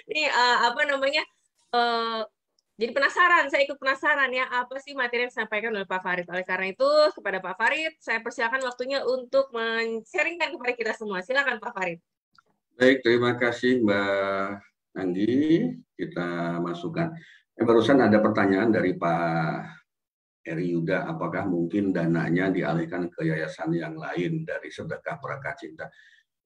S1: ini apa namanya, jadi penasaran, saya ikut penasaran ya, apa sih materi yang disampaikan oleh Pak Farid. Oleh karena itu, kepada Pak Farid, saya persilakan waktunya untuk men-sharingkan kepada kita semua. Silakan Pak Farid.
S2: Baik, terima kasih Mbak Anggi. Kita masukkan. Barusan ada pertanyaan dari Pak Eri Yuda, apakah mungkin dananya dialihkan ke yayasan yang lain dari sedekah Berkat Cinta?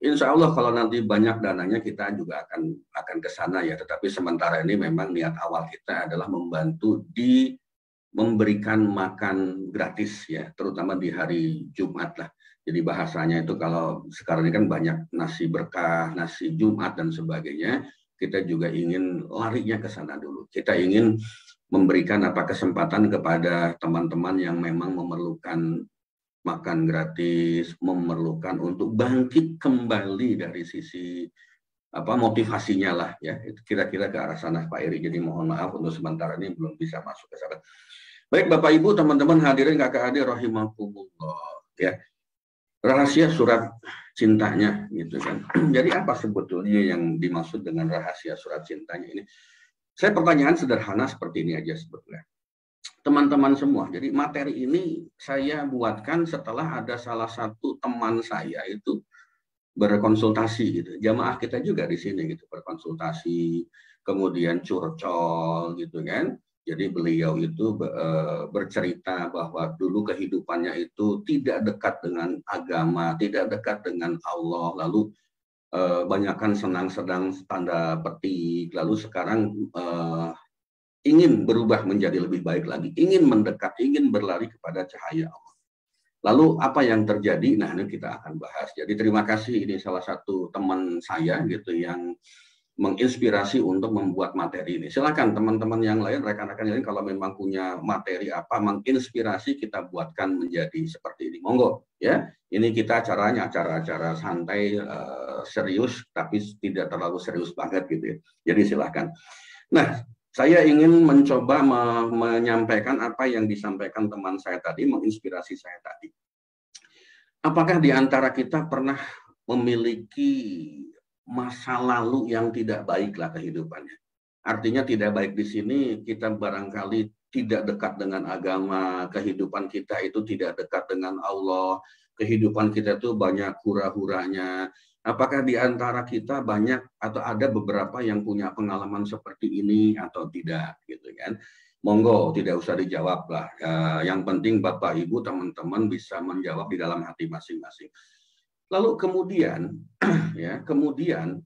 S2: Insya Allah kalau nanti banyak dananya kita juga akan ke sana ya. Tetapi sementara ini memang niat awal kita adalah membantu di memberikan makan gratis ya, terutama di hari Jumat lah. Jadi bahasanya itu kalau sekarang ini kan banyak nasi berkah, nasi Jumat dan sebagainya. Kita juga ingin larinya ke sana dulu. Kita ingin memberikan kesempatan kepada teman-teman yang memang memerlukan makan gratis, memerlukan untuk bangkit kembali dari sisi motivasinya lah ya. Kira-kira ke arah sana Pak Eri. Jadi mohon maaf untuk sementara ini belum bisa masuk ke sana. Baik Bapak Ibu, teman-teman hadirin kakak adik rahimakumullah ya. Rahasia surat cintanya gitu kan. Jadi apa sebetulnya yang dimaksud dengan rahasia surat cintanya ini? Saya pertanyaan sederhana seperti ini aja sebetulnya. Teman-teman semua, jadi materi ini saya buatkan setelah ada salah satu teman saya itu berkonsultasi gitu. Jamaah kita juga di sini gitu berkonsultasi, kemudian curcol gitu kan. Jadi beliau itu bercerita bahwa dulu kehidupannya itu tidak dekat dengan agama, tidak dekat dengan Allah, lalu banyakkan senang-senang tanda petik, lalu sekarang ingin berubah menjadi lebih baik lagi, ingin mendekat, ingin berlari kepada cahaya Allah. Lalu apa yang terjadi? Nah, ini kita akan bahas. Jadi terima kasih, ini salah satu teman saya gitu yang menginspirasi untuk membuat materi ini. Silakan teman-teman yang lain, rekan-rekan yang lain kalau memang punya materi apa menginspirasi kita buatkan menjadi seperti ini. Monggo ya. Ini kita acaranya acara-acara santai, serius tapi tidak terlalu serius banget gitu ya. Jadi silakan. Nah, Saya ingin mencoba menyampaikan apa yang disampaikan teman saya tadi, menginspirasi saya tadi. Apakah di antara kita pernah memiliki masa lalu yang tidak baiklah kehidupannya? Artinya tidak baik di sini, kita barangkali tidak dekat dengan agama, kehidupan kita itu tidak dekat dengan Allah, kehidupan kita itu banyak hura-huranya. Apakah di antara kita banyak atau ada beberapa yang punya pengalaman seperti ini atau tidak, gitu kan? Monggo, tidak usah dijawab lah. Yang penting Bapak Ibu teman-teman bisa menjawab di dalam hati masing-masing. Lalu kemudian, ya, kemudian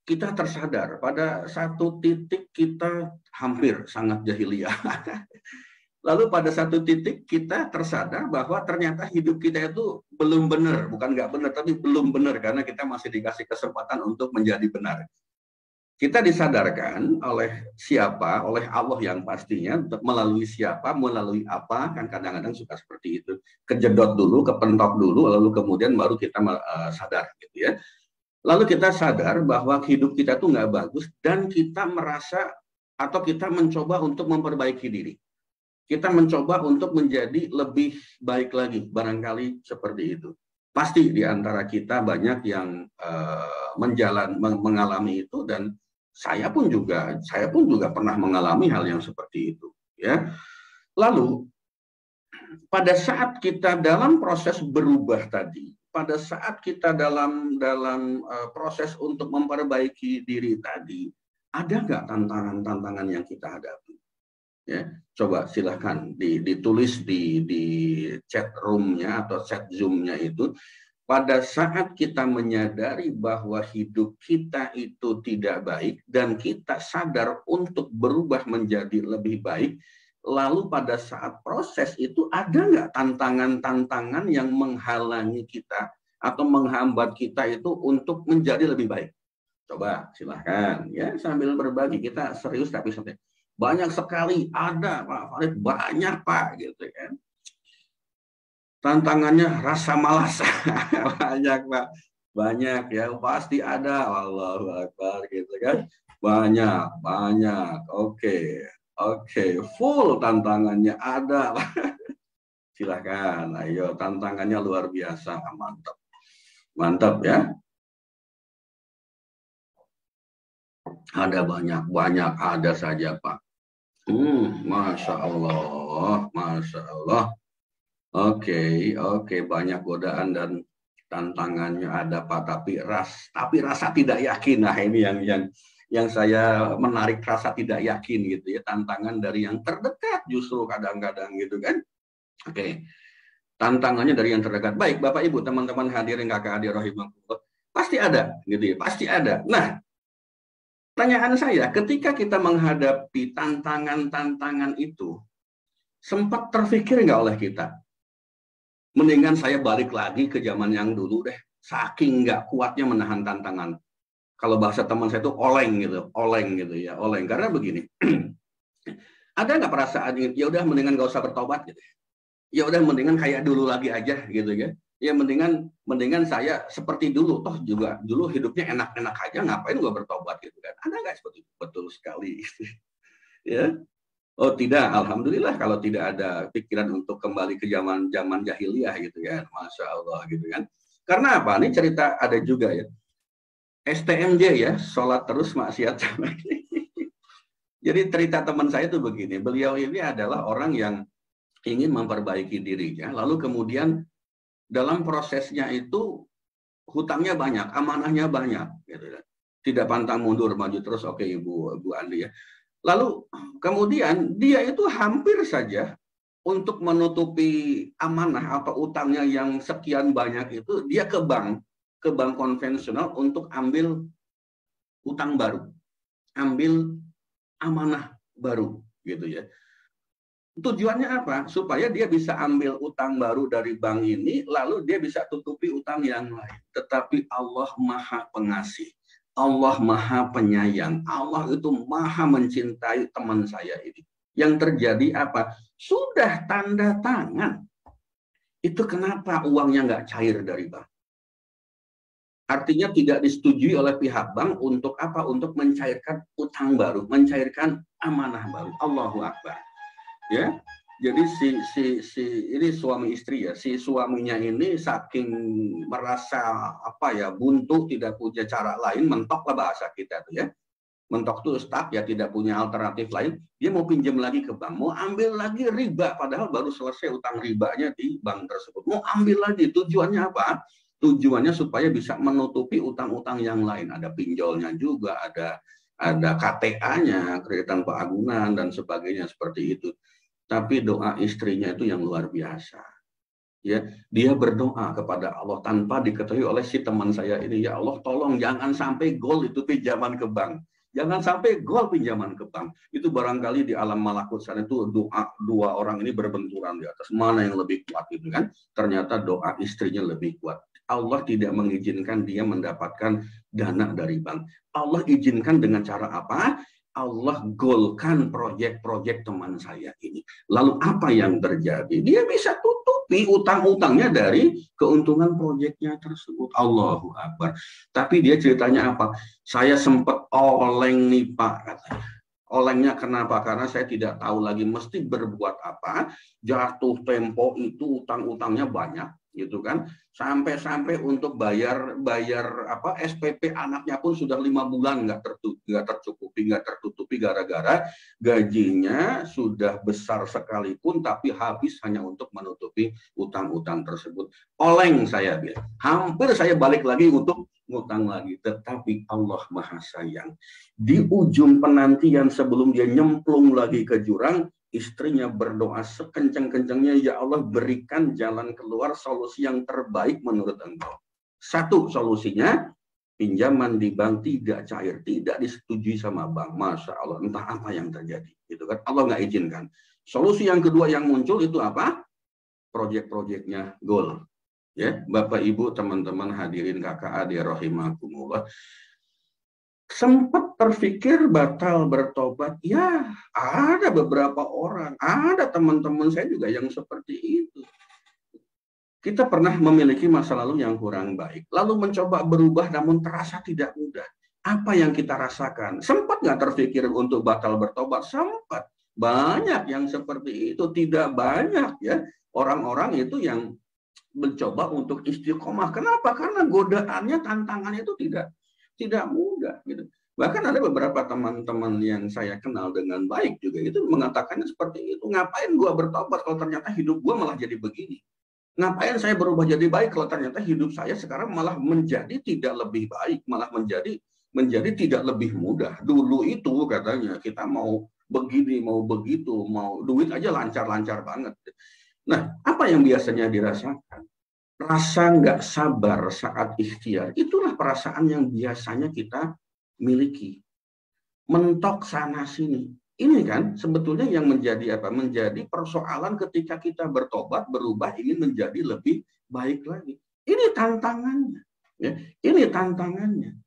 S2: kita tersadar pada satu titik kita hampir sangat jahiliyah. Lalu pada satu titik kita tersadar bahwa ternyata hidup kita itu belum benar, bukan nggak benar, tapi belum benar karena kita masih dikasih kesempatan untuk menjadi benar. Kita disadarkan oleh siapa, oleh Allah yang pastinya, melalui siapa, melalui apa, kan kadang-kadang suka seperti itu. Kejedot dulu, kepentok dulu, lalu kemudian baru kita sadar, gitu ya. Lalu kita sadar bahwa hidup kita tuh nggak bagus dan kita merasa atau kita mencoba untuk memperbaiki diri. Kita mencoba untuk menjadi lebih baik lagi, barangkali seperti itu. Pasti di antara kita banyak yang mengalami itu dan saya pun juga pernah mengalami hal yang seperti itu. Ya. Lalu pada saat kita dalam proses berubah tadi, pada saat kita dalam proses untuk memperbaiki diri tadi, ada nggak tantangan-tantangan yang kita hadapi? Ya, coba silahkan ditulis di chat room-nya atau chat Zoom-nya itu. Pada saat kita menyadari bahwa hidup kita itu tidak baik dan kita sadar untuk berubah menjadi lebih baik, lalu pada saat proses itu ada nggak tantangan-tantangan yang menghalangi kita atau menghambat kita itu untuk menjadi lebih baik? Coba silahkan ya sambil berbagi, kita serius tapi santai. Banyak sekali ada Pak Farid, banyak Pak gitu kan. Tantangannya rasa malas banyak Pak, banyak ya pasti ada. Allahu Akbar gitu kan, banyak oke, full tantangannya ada. Silahkan, ayo tantangannya luar biasa, mantap ya. Ada banyak ada saja Pak. Masya Allah. Oke, banyak godaan dan tantangannya ada Pak, tapi rasa tidak yakin. Nah, ini yang saya menarik, rasa tidak yakin gitu ya, tantangan dari yang terdekat justru kadang-kadang gitu kan. Oke. Tantangannya dari yang terdekat. Baik, Bapak Ibu, teman-teman hadirin kakak adik rahimahullah, pasti ada gitu ya, pasti ada. Nah, pertanyaan saya, ketika kita menghadapi tantangan-tantangan itu, sempat terfikir nggak oleh kita? Mendingan saya balik lagi ke zaman yang dulu deh, saking nggak kuatnya menahan tantangan. Kalau bahasa teman saya itu oleng gitu ya, oleng. Karena begini, ada nggak perasaan ya udah mendingan nggak usah bertobat gitu, ya udah mendingan kayak dulu lagi aja gitu ya, ya mendingan saya seperti dulu, toh juga dulu hidupnya enak-enak aja, ngapain gua bertobat gitu kan? Ada nggak seperti itu? Betul sekali, ya. Oh tidak, alhamdulillah kalau tidak ada pikiran untuk kembali ke zaman jahiliyah gitu ya, masya Allah gitu kan. Karena apa? Ini cerita ada juga ya. STMJ ya, sholat terus maksiat. Jadi cerita teman saya itu begini, beliau ini adalah orang yang ingin memperbaiki dirinya, lalu kemudian dalam prosesnya itu hutangnya banyak, amanahnya banyak, gitu. Tidak pantang mundur, maju terus. Oke, Ibu Andi ya. Lalu kemudian dia itu hampir saja untuk menutupi amanah atau utangnya yang sekian banyak itu, dia ke bank konvensional untuk ambil utang baru, ambil amanah baru gitu ya. Tujuannya apa? Supaya dia bisa ambil utang baru dari bank ini, lalu dia bisa tutupi utang yang lain. Tetapi Allah Maha Pengasih, Allah Maha Penyayang, Allah itu Maha mencintai teman saya ini. Yang terjadi apa? Sudah tanda tangan. Itu kenapa uangnya nggak cair dari bank? Artinya tidak disetujui oleh pihak bank untuk apa? Untuk mencairkan utang baru, mencairkan amanah baru. Allahu Akbar. Ya. Jadi ini suami istri ya. Si suaminya ini saking merasa apa ya, buntu, tidak punya cara lain, mentok lah bahasa kita tuh ya. Mentok tuh stuck ya, tidak punya alternatif lain, dia mau pinjam lagi ke bank, mau ambil lagi riba, padahal baru selesai utang ribanya di bank tersebut. Mau ambil lagi, tujuannya apa? Tujuannya supaya bisa menutupi utang-utang yang lain. Ada pinjolnya juga, ada KTA-nya, kreditan keagungan dan sebagainya seperti itu. Tapi doa istrinya itu yang luar biasa. Ya, dia berdoa kepada Allah tanpa diketahui oleh si teman saya ini, ya Allah tolong jangan sampai gol itu pinjaman ke bank. Jangan sampai gol pinjaman ke bank. Itu barangkali di alam malakut sana itu doa dua orang ini berbenturan di atas mana yang lebih kuat gitu kan. Ternyata doa istrinya lebih kuat. Allah tidak mengizinkan dia mendapatkan dana dari bank. Allah izinkan dengan cara apa? Allah golkan proyek-proyek teman saya ini. Lalu apa yang terjadi? Dia bisa tutupi utang-utangnya dari keuntungan proyeknya tersebut. Allahu Akbar. Tapi dia ceritanya apa? Saya sempat oleng nih Pak, katanya. Olengnya kenapa? Karena saya tidak tahu lagi mesti berbuat apa. Jatuh tempo itu utang-utangnya banyak, gitu kan? Sampai untuk bayar apa SPP anaknya pun sudah 5 bulan nggak tertutupi gara-gara gajinya sudah besar sekalipun tapi habis hanya untuk menutupi utang-utang tersebut. Oleng saya bilang. Hampir saya balik lagi untuk ngutang lagi, tetapi Allah Maha Sayang. Di ujung penantian sebelum dia nyemplung lagi ke jurang, istrinya berdoa sekencang-kencangnya, ya Allah berikan jalan keluar, solusi yang terbaik menurut Engkau. Satu solusinya, pinjaman di bank tidak cair, tidak disetujui sama bank. Masya Allah, entah apa yang terjadi. Gitu kan? Allah nggak izinkan. Solusi yang kedua yang muncul itu apa? Proyek-proyeknya goal. Ya, Bapak Ibu, teman-teman hadirin kakak adik rahimakumullah. Sempat terpikir batal bertobat, ya ada beberapa orang, ada teman-teman saya juga yang seperti itu. Kita pernah memiliki masa lalu yang kurang baik, lalu mencoba berubah namun terasa tidak mudah. Apa yang kita rasakan? Sempat nggak terpikir untuk batal bertobat? Sempat. Banyak yang seperti itu, tidak banyak ya orang-orang itu yang mencoba untuk istiqomah. Kenapa? Karena godaannya, tantangannya itu tidak mudah gitu. Bahkan ada beberapa teman-teman yang saya kenal dengan baik juga itu mengatakannya seperti itu. Ngapain gua bertobat kalau ternyata hidup gua malah jadi begini? Ngapain saya berubah jadi baik kalau ternyata hidup saya sekarang malah menjadi tidak lebih baik, malah menjadi tidak lebih mudah. Dulu itu katanya kita mau begini, mau begitu, mau duit aja lancar-lancar banget. Nah, apa yang biasanya dirasakan? Rasa nggak sabar saat ikhtiar, itulah perasaan yang biasanya kita miliki. Mentok sana sini. Ini kan sebetulnya yang menjadi apa? Menjadi persoalan ketika kita bertobat, berubah, ingin menjadi lebih baik lagi. Ini tantangannya. Ya, ini tantangannya.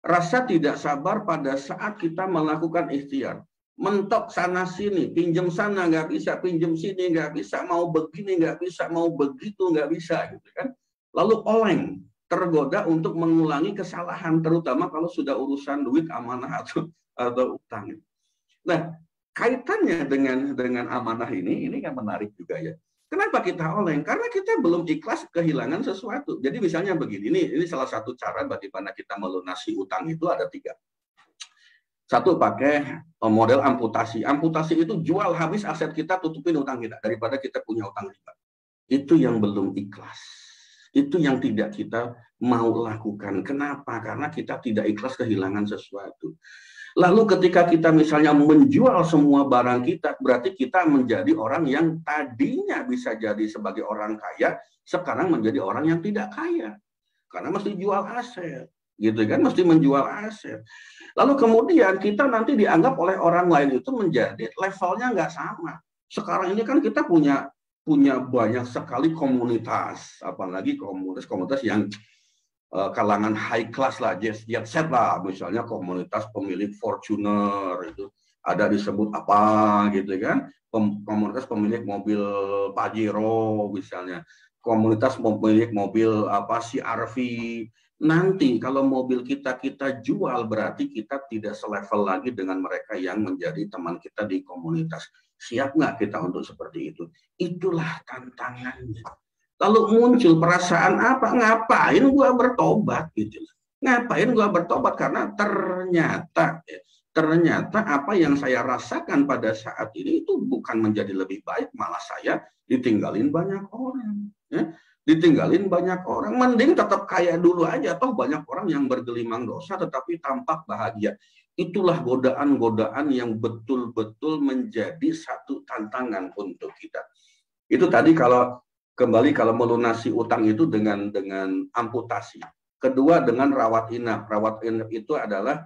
S2: Rasa tidak sabar pada saat kita melakukan ikhtiar. Mentok sana sini, pinjam sana nggak bisa, pinjam sini nggak bisa, mau begini nggak bisa, mau begitu nggak bisa, gitu kan? Lalu oleng, tergoda untuk mengulangi kesalahan, terutama kalau sudah urusan duit, amanah atau utang. Nah, kaitannya dengan amanah ini kan menarik juga ya. Kenapa kita oleng? Karena kita belum ikhlas kehilangan sesuatu. Jadi misalnya begini, ini salah satu cara bagaimana kita melunasi utang itu ada 3. Satu, pakai model amputasi. Amputasi itu jual habis aset kita, tutupin utang kita daripada kita punya utang riba. Itu yang belum ikhlas. Itu yang tidak kita mau lakukan. Kenapa? Karena kita tidak ikhlas kehilangan sesuatu. Lalu ketika kita misalnya menjual semua barang kita, berarti kita menjadi orang yang tadinya bisa jadi sebagai orang kaya, sekarang menjadi orang yang tidak kaya. Karena mesti jual aset. Gitu kan, mesti menjual aset. Lalu kemudian kita nanti dianggap oleh orang lain itu menjadi levelnya nggak sama. Sekarang ini kan kita punya banyak sekali komunitas, apalagi komunitas yang kalangan high class lah, jet set lah, misalnya komunitas pemilik Fortuner itu ada disebut apa gitu kan, komunitas pemilik mobil Pajero misalnya, komunitas pemilik mobil apa CR-V. Nanti kalau mobil kita jual, berarti kita tidak selevel lagi dengan mereka yang menjadi teman kita di komunitas. Siap nggak kita untuk seperti itu? Itulah tantangannya. Lalu muncul perasaan apa? Ngapain gua bertobat gitu. Ngapain gua bertobat? Karena ternyata apa yang saya rasakan pada saat ini itu bukan menjadi lebih baik, malah saya ditinggalin banyak orang. Ya. Ditinggalin banyak orang, mending tetap kayak dulu aja, toh banyak orang yang bergelimang dosa tetapi tampak bahagia. Itulah godaan-godaan yang betul-betul menjadi satu tantangan untuk kita. Itu tadi kalau melunasi utang itu dengan amputasi. Kedua dengan rawat inap. Rawat inap itu adalah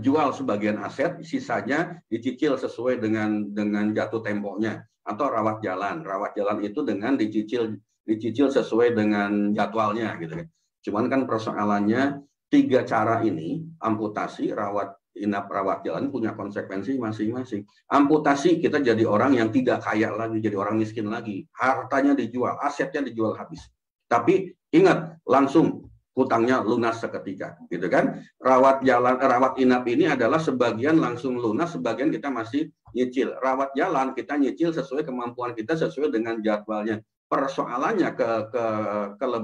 S2: jual sebagian aset, sisanya dicicil sesuai dengan jatuh temponya, atau rawat jalan. Rawat jalan itu dengan dicicil sesuai dengan jadwalnya gitu kan. Cuman kan persoalannya 3 cara ini, amputasi, rawat inap, rawat jalan, punya konsekuensi masing-masing. Amputasi, kita jadi orang yang tidak kaya lagi, jadi orang miskin lagi. Hartanya dijual, asetnya dijual habis. Tapi ingat, langsung hutangnya lunas seketika, gitu kan? Rawat jalan, rawat inap ini adalah sebagian langsung lunas, sebagian kita masih nyicil. Rawat jalan kita nyicil sesuai kemampuan kita, sesuai dengan jadwalnya. Persoalannya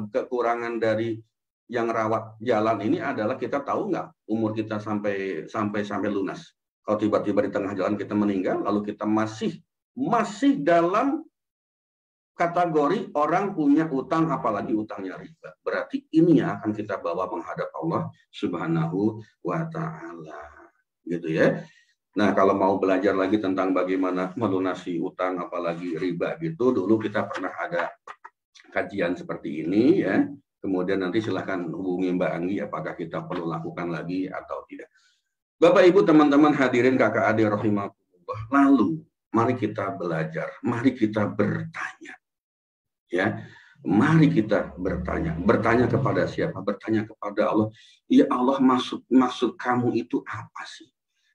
S2: kekurangan dari yang rawat jalan ini adalah kita tahu nggak umur kita sampai lunas. Kalau tiba-tiba di tengah jalan kita meninggal, lalu kita masih dalam kategori orang punya utang, apalagi utangnya riba. Berarti ini yang akan kita bawa menghadap Allah Subhanahu wa Ta'ala. Gitu ya. Nah, kalau mau belajar lagi tentang bagaimana melunasi utang, apalagi riba gitu, dulu kita pernah ada kajian seperti ini ya. Kemudian nanti silahkan hubungi Mbak Anggi apakah kita perlu lakukan lagi atau tidak. Bapak Ibu teman-teman hadirin kakak adik rahimahullah. Lalu mari kita belajar, mari kita bertanya. Ya. Mari kita bertanya. Bertanya kepada siapa? Bertanya kepada Allah. Ya Allah, maksud kamu itu apa sih?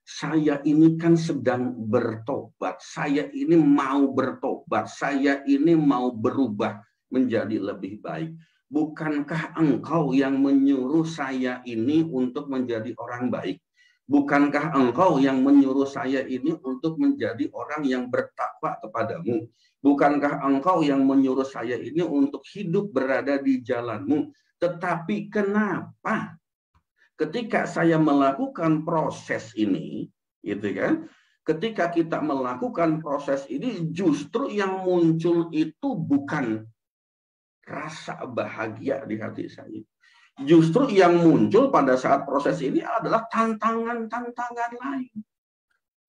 S2: Saya ini kan sedang bertobat. Saya ini mau bertobat. Saya ini mau berubah menjadi lebih baik. Bukankah engkau yang menyuruh saya ini untuk menjadi orang baik? Bukankah engkau yang menyuruh saya ini untuk menjadi orang yang bertakwa kepadamu? Bukankah engkau yang menyuruh saya ini untuk hidup berada di jalanmu? Tetapi kenapa ketika saya melakukan proses ini, gitu kan? Ketika kita melakukan proses ini, justru yang muncul itu bukan rasa bahagia di hati saya. Justru yang muncul pada saat proses ini adalah tantangan-tantangan lain.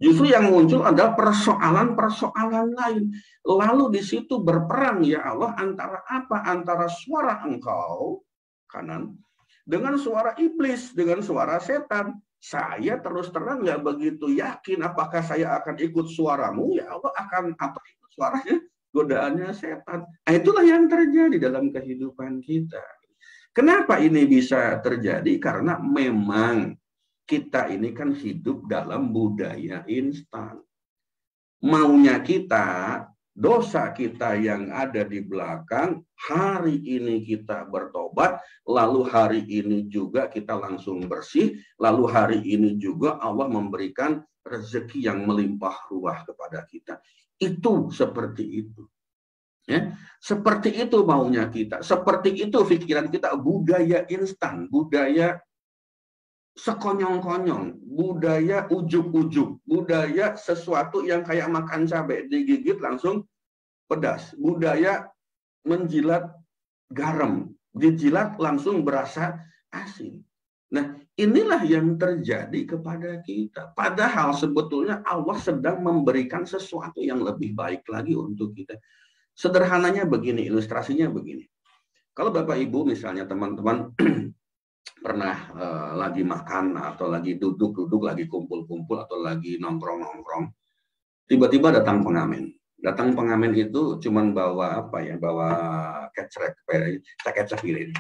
S2: Justru yang muncul adalah persoalan-persoalan lain. Lalu di situ berperang ya Allah antara apa? Antara suara engkau, kanan, dengan suara iblis, dengan suara setan. Saya terus terang nggak begitu yakin apakah saya akan ikut suaramu, ya Allah, atau ikut suaranya, godaannya setan. Nah, itulah yang terjadi dalam kehidupan kita. Kenapa ini bisa terjadi? Karena memang kita ini kan hidup dalam budaya instan. Maunya kita, dosa kita yang ada di belakang, hari ini kita bertobat, lalu hari ini juga kita langsung bersih, lalu hari ini juga Allah memberikan rezeki yang melimpah ruah kepada kita. Itu seperti itu. Ya, seperti itu maunya kita, seperti itu pikiran kita, budaya instan, budaya sekonyong-konyong, budaya ujuk-ujuk, budaya sesuatu yang kayak makan cabai, digigit langsung pedas, budaya menjilat garam, dijilat langsung berasa asin. Nah, inilah yang terjadi kepada kita. Padahal sebetulnya Allah sedang memberikan sesuatu yang lebih baik lagi untuk kita. Sederhananya begini, ilustrasinya begini. Kalau Bapak Ibu misalnya teman-teman pernah lagi makan atau lagi duduk-duduk, lagi kumpul-kumpul atau lagi nongkrong-nongkrong, tiba-tiba datang pengamen. Datang pengamen itu cuman bawa apa ya? Bawa kecrek, cek-cek gini.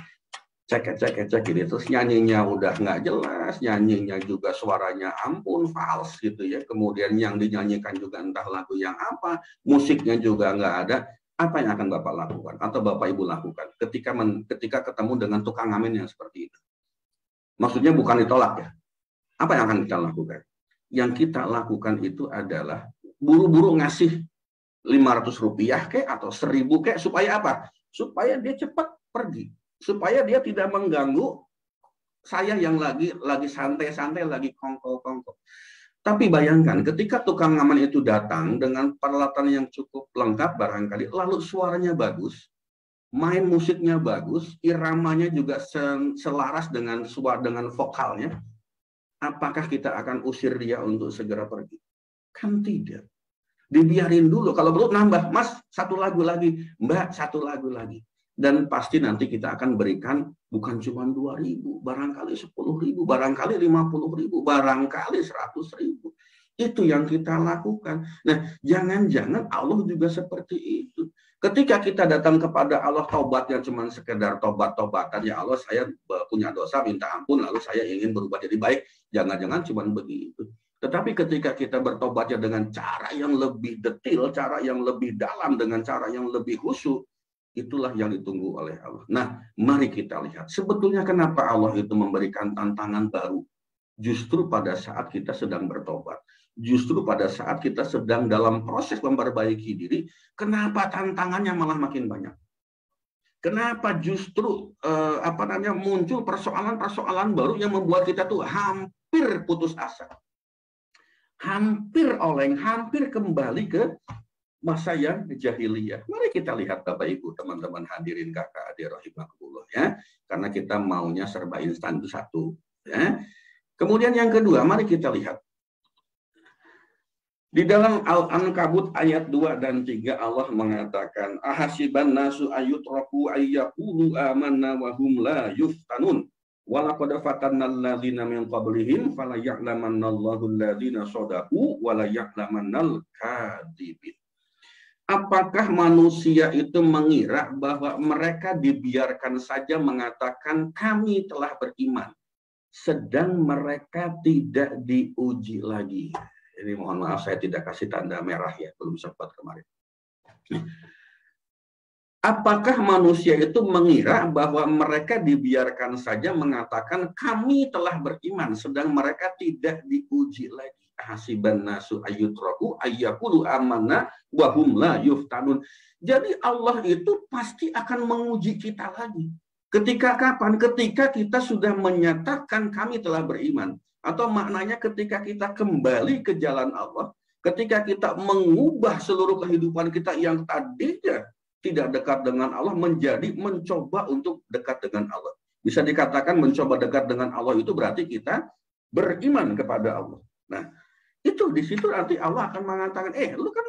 S2: Cek-cek gini, terus nyanyinya udah nggak jelas, nyanyinya juga suaranya ampun, fals gitu ya. Kemudian yang dinyanyikan juga entah lagu yang apa, musiknya juga nggak ada. Apa yang akan Bapak lakukan atau Bapak Ibu lakukan ketika ketemu dengan tukang ngamen yang seperti itu? Maksudnya bukan ditolak ya. Apa yang akan kita lakukan? Yang kita lakukan itu adalah buru-buru ngasih 500 rupiah kayak atau 1000 kayak supaya apa? Supaya dia cepat pergi. Supaya dia tidak mengganggu saya yang lagi santai-santai, lagi kongko-kongko. Tapi bayangkan ketika tukang ngamen itu datang dengan peralatan yang cukup lengkap barangkali, lalu suaranya bagus, main musiknya bagus, iramanya juga selaras dengan vokalnya, apakah kita akan usir dia untuk segera pergi? Kan tidak. Dibiarin dulu, kalau perlu nambah, Mas, 1 lagu lagi, Mbak, 1 lagu lagi. Dan pasti nanti kita akan berikan bukan cuma 2.000, barangkali 10.000, barangkali 50.000, barangkali 100.000. Itu yang kita lakukan. Nah, jangan-jangan Allah juga seperti itu. Ketika kita datang kepada Allah taubatnya cuma sekedar tobat-tobatan, ya Allah saya punya dosa, minta ampun, lalu saya ingin berubah jadi baik. Jangan-jangan cuma begitu. Tetapi ketika kita bertobatnya dengan cara yang lebih detail, cara yang lebih dalam, dengan cara yang lebih khusyuk, itulah yang ditunggu oleh Allah. Nah, mari kita lihat. Sebetulnya kenapa Allah itu memberikan tantangan baru? Justru pada saat kita sedang bertobat. Justru pada saat kita sedang dalam proses memperbaiki diri, kenapa tantangannya malah makin banyak? Kenapa justru muncul persoalan-persoalan baru yang membuat kita tuh hampir putus asa? Hampir oleng, hampir kembali ke masa yang jahiliyah. Mari kita lihat Bapak Ibu, teman-teman hadirin kakak adik rahimakumullah ya. Karena kita maunya serba instan itu satu ya. Kemudian yang kedua, mari kita lihat. Di dalam Al-Ankabut ayat 2 dan 3 Allah mengatakan, ahasiban nasu ayyutraku ayyaqulu amanna wa hum la yuftanun. Walaqad fatanna alladzina min qablihim fala ya'lamanna Allahu alladzina shadaqu wa la ya'lamannal kadzibin. Apakah manusia itu mengira bahwa mereka dibiarkan saja mengatakan kami telah beriman, sedang mereka tidak diuji lagi? Ini mohon maaf saya tidak kasih tanda merah ya, belum sempat kemarin. Apakah manusia itu mengira bahwa mereka dibiarkan saja mengatakan kami telah beriman, sedang mereka tidak diuji lagi? Hasiban nasu ayyutraku ayyaqulu amanna wa hum la yuftanun. Jadi Allah itu pasti akan menguji kita lagi. Ketika kapan? Ketika kita sudah menyatakan kami telah beriman. Atau maknanya ketika kita kembali ke jalan Allah, ketika kita mengubah seluruh kehidupan kita yang tadinya tidak dekat dengan Allah menjadi mencoba untuk dekat dengan Allah. Bisa dikatakan mencoba dekat dengan Allah itu berarti kita beriman kepada Allah. Nah, itu di situ nanti Allah akan mengatakan, lu kan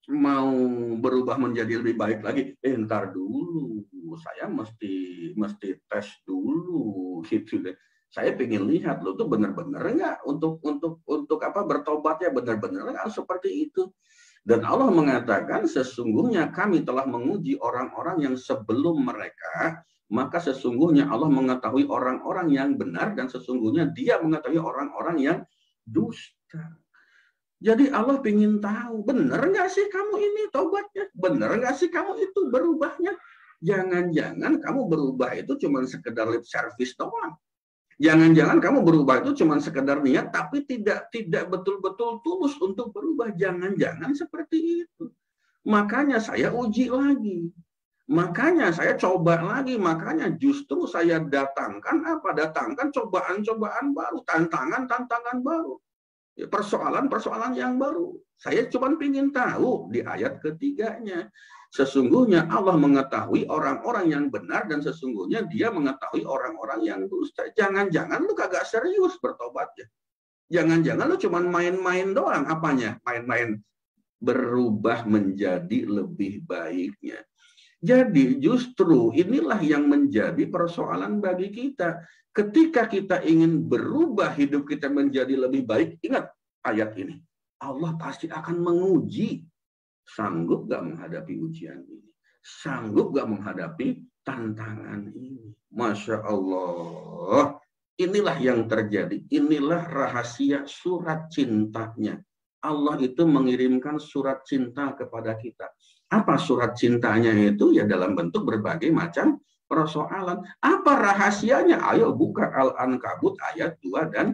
S2: mau berubah menjadi lebih baik lagi. Ntar dulu, saya mesti tes dulu gitu deh. Saya pengen lihat lo tuh benar-benar nggak untuk apa bertobatnya benar-benar nggak seperti itu. Dan Allah mengatakan sesungguhnya kami telah menguji orang-orang yang sebelum mereka, maka sesungguhnya Allah mengetahui orang-orang yang benar dan sesungguhnya Dia mengetahui orang-orang yang dusta. Jadi Allah ingin tahu, benar nggak sih kamu ini tobatnya? Benar nggak sih kamu itu berubahnya? Jangan-jangan kamu berubah itu cuma sekedar lip service doang. Jangan-jangan kamu berubah itu cuma sekedar niat, tapi tidak betul-betul tulus untuk berubah. Jangan-jangan seperti itu. Makanya saya uji lagi. Makanya saya coba lagi. Makanya justru saya datangkan apa? Datangkan cobaan-cobaan baru, tantangan-tantangan baru. Persoalan-persoalan yang baru. Saya cuma ingin tahu di ayat ketiganya. Sesungguhnya Allah mengetahui orang-orang yang benar dan sesungguhnya Dia mengetahui orang-orang yang dusta. Jangan-jangan lu kagak serius bertobatnya. Jangan-jangan lu cuma main-main doang. Apanya? Main-main. Berubah menjadi lebih baiknya. Jadi justru inilah yang menjadi persoalan bagi kita. Ketika kita ingin berubah hidup kita menjadi lebih baik, ingat ayat ini. Allah pasti akan menguji. Sanggup gak menghadapi ujian ini? Sanggup gak menghadapi tantangan ini? Masya Allah. Inilah yang terjadi. Inilah rahasia surat cintanya. Allah itu mengirimkan surat cinta kepada kita. Apa surat cintanya itu? Ya dalam bentuk berbagai macam persoalan. Apa rahasianya? Ayo buka Al-Ankabut ayat 2 dan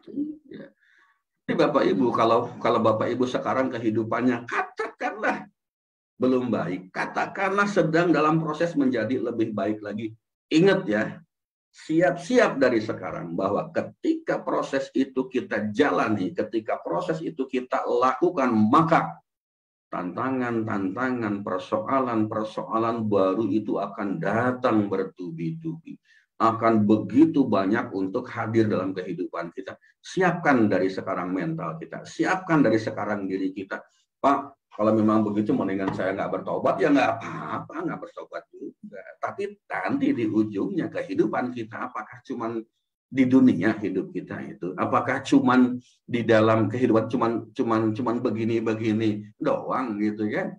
S2: 3. Jadi Bapak Ibu, kalau Bapak Ibu sekarang kehidupannya katakanlah belum baik, katakanlah sedang dalam proses menjadi lebih baik lagi. Ingat ya, siap-siap dari sekarang bahwa ketika proses itu kita jalani, ketika proses itu kita lakukan, maka tantangan-tantangan, persoalan-persoalan baru itu akan datang bertubi-tubi. Akan begitu banyak untuk hadir dalam kehidupan kita. Siapkan dari sekarang mental kita. Siapkan dari sekarang diri kita. Pak, kalau memang begitu, mendingan saya nggak bertobat, ya nggak apa-apa, nggak bertobat juga. Tapi nanti di ujungnya kehidupan kita, apakah cuman di dunia hidup kita itu, apakah cuman di dalam kehidupan cuman begini-begini doang gitu kan?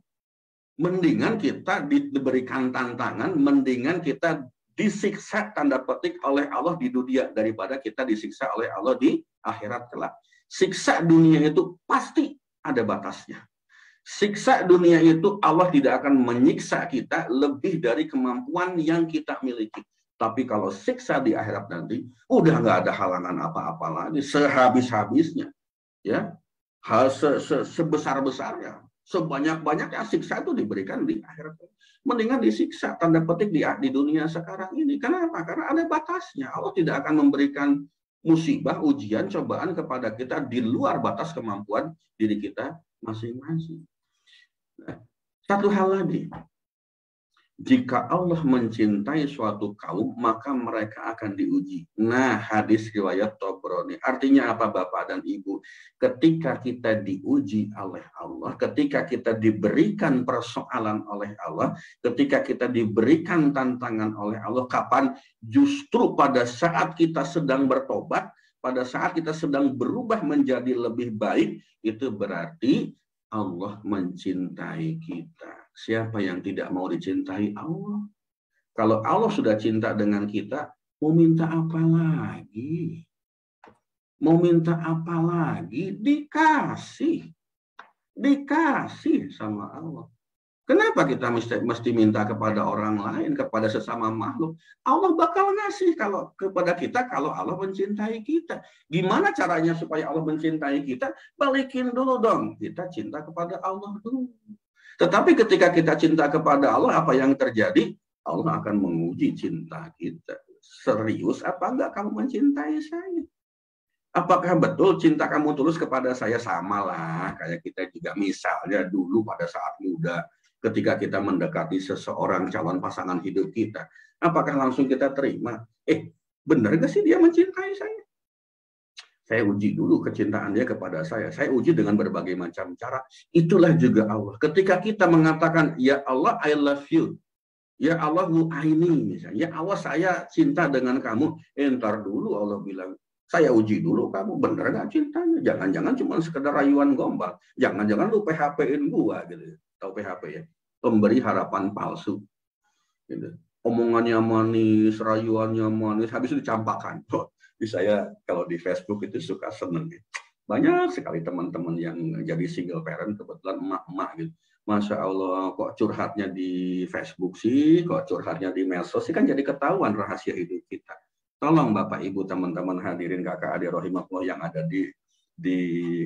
S2: Mendingan kita diberikan tantangan, mendingan kita disiksa tanda petik oleh Allah di dunia daripada kita disiksa oleh Allah di akhirat kelak. Siksa dunia itu pasti ada batasnya. Siksa dunia itu Allah tidak akan menyiksa kita lebih dari kemampuan yang kita miliki. Tapi kalau siksa di akhirat nanti, udah nggak ada halangan apa-apa lagi, sehabis-habisnya, ya, sebesar-besarnya, sebanyak-banyaknya siksa itu diberikan di akhirat. Mendingan disiksa tanda petik di dunia sekarang ini. Kenapa? Karena ada batasnya. Allah tidak akan memberikan musibah, ujian, cobaan kepada kita di luar batas kemampuan diri kita masing-masing. Nah, satu hal lagi. Jika Allah mencintai suatu kaum, maka mereka akan diuji. Nah, hadis riwayat Tabrani. Artinya apa Bapak dan Ibu? Ketika kita diuji oleh Allah, ketika kita diberikan persoalan oleh Allah, ketika kita diberikan tantangan oleh Allah, kapan? Justru pada saat kita sedang bertobat, pada saat kita sedang berubah menjadi lebih baik, itu berarti Allah mencintai kita. Siapa yang tidak mau dicintai Allah? Kalau Allah sudah cinta dengan kita, mau minta apa lagi? Mau minta apa lagi? Dikasih. Dikasih sama Allah. Kenapa kita mesti minta kepada orang lain, kepada sesama makhluk? Allah bakal ngasih kalau kepada kita kalau Allah mencintai kita. Gimana caranya supaya Allah mencintai kita? Balikin dulu dong. Kita cinta kepada Allah dulu. Tetapi ketika kita cinta kepada Allah, apa yang terjadi? Allah akan menguji cinta kita. Serius apa enggak kamu mencintai saya? Apakah betul cinta kamu tulus kepada saya? Samalah kayak kita juga misalnya dulu pada saat muda, ketika kita mendekati seseorang calon pasangan hidup kita, apakah langsung kita terima? Benar gak sih dia mencintai saya? Saya uji dulu kecintaan dia kepada saya. Saya uji dengan berbagai macam cara. Itulah juga Allah. Ketika kita mengatakan, ya Allah, I love you. Ya Allah, I need. Misalnya, ya Allah, saya cinta dengan kamu. Ntar dulu Allah bilang, saya uji dulu kamu bener gak cintanya. Jangan-jangan cuma sekedar rayuan gombal. Jangan-jangan lu PHP-in gua gitu. Tahu PHP ya? Pemberi harapan palsu. Gitu. Omongannya manis, rayuannya manis, habis itu dicampakkan. Saya kalau di Facebook itu suka seneng. Banyak sekali teman-teman yang jadi single parent, kebetulan emak-emak gitu. Masya Allah, kok curhatnya di Facebook sih, kok curhatnya di medsos sih, kan jadi ketahuan rahasia hidup kita. Tolong Bapak Ibu teman-teman hadirin kakak adik rahimahullah yang ada di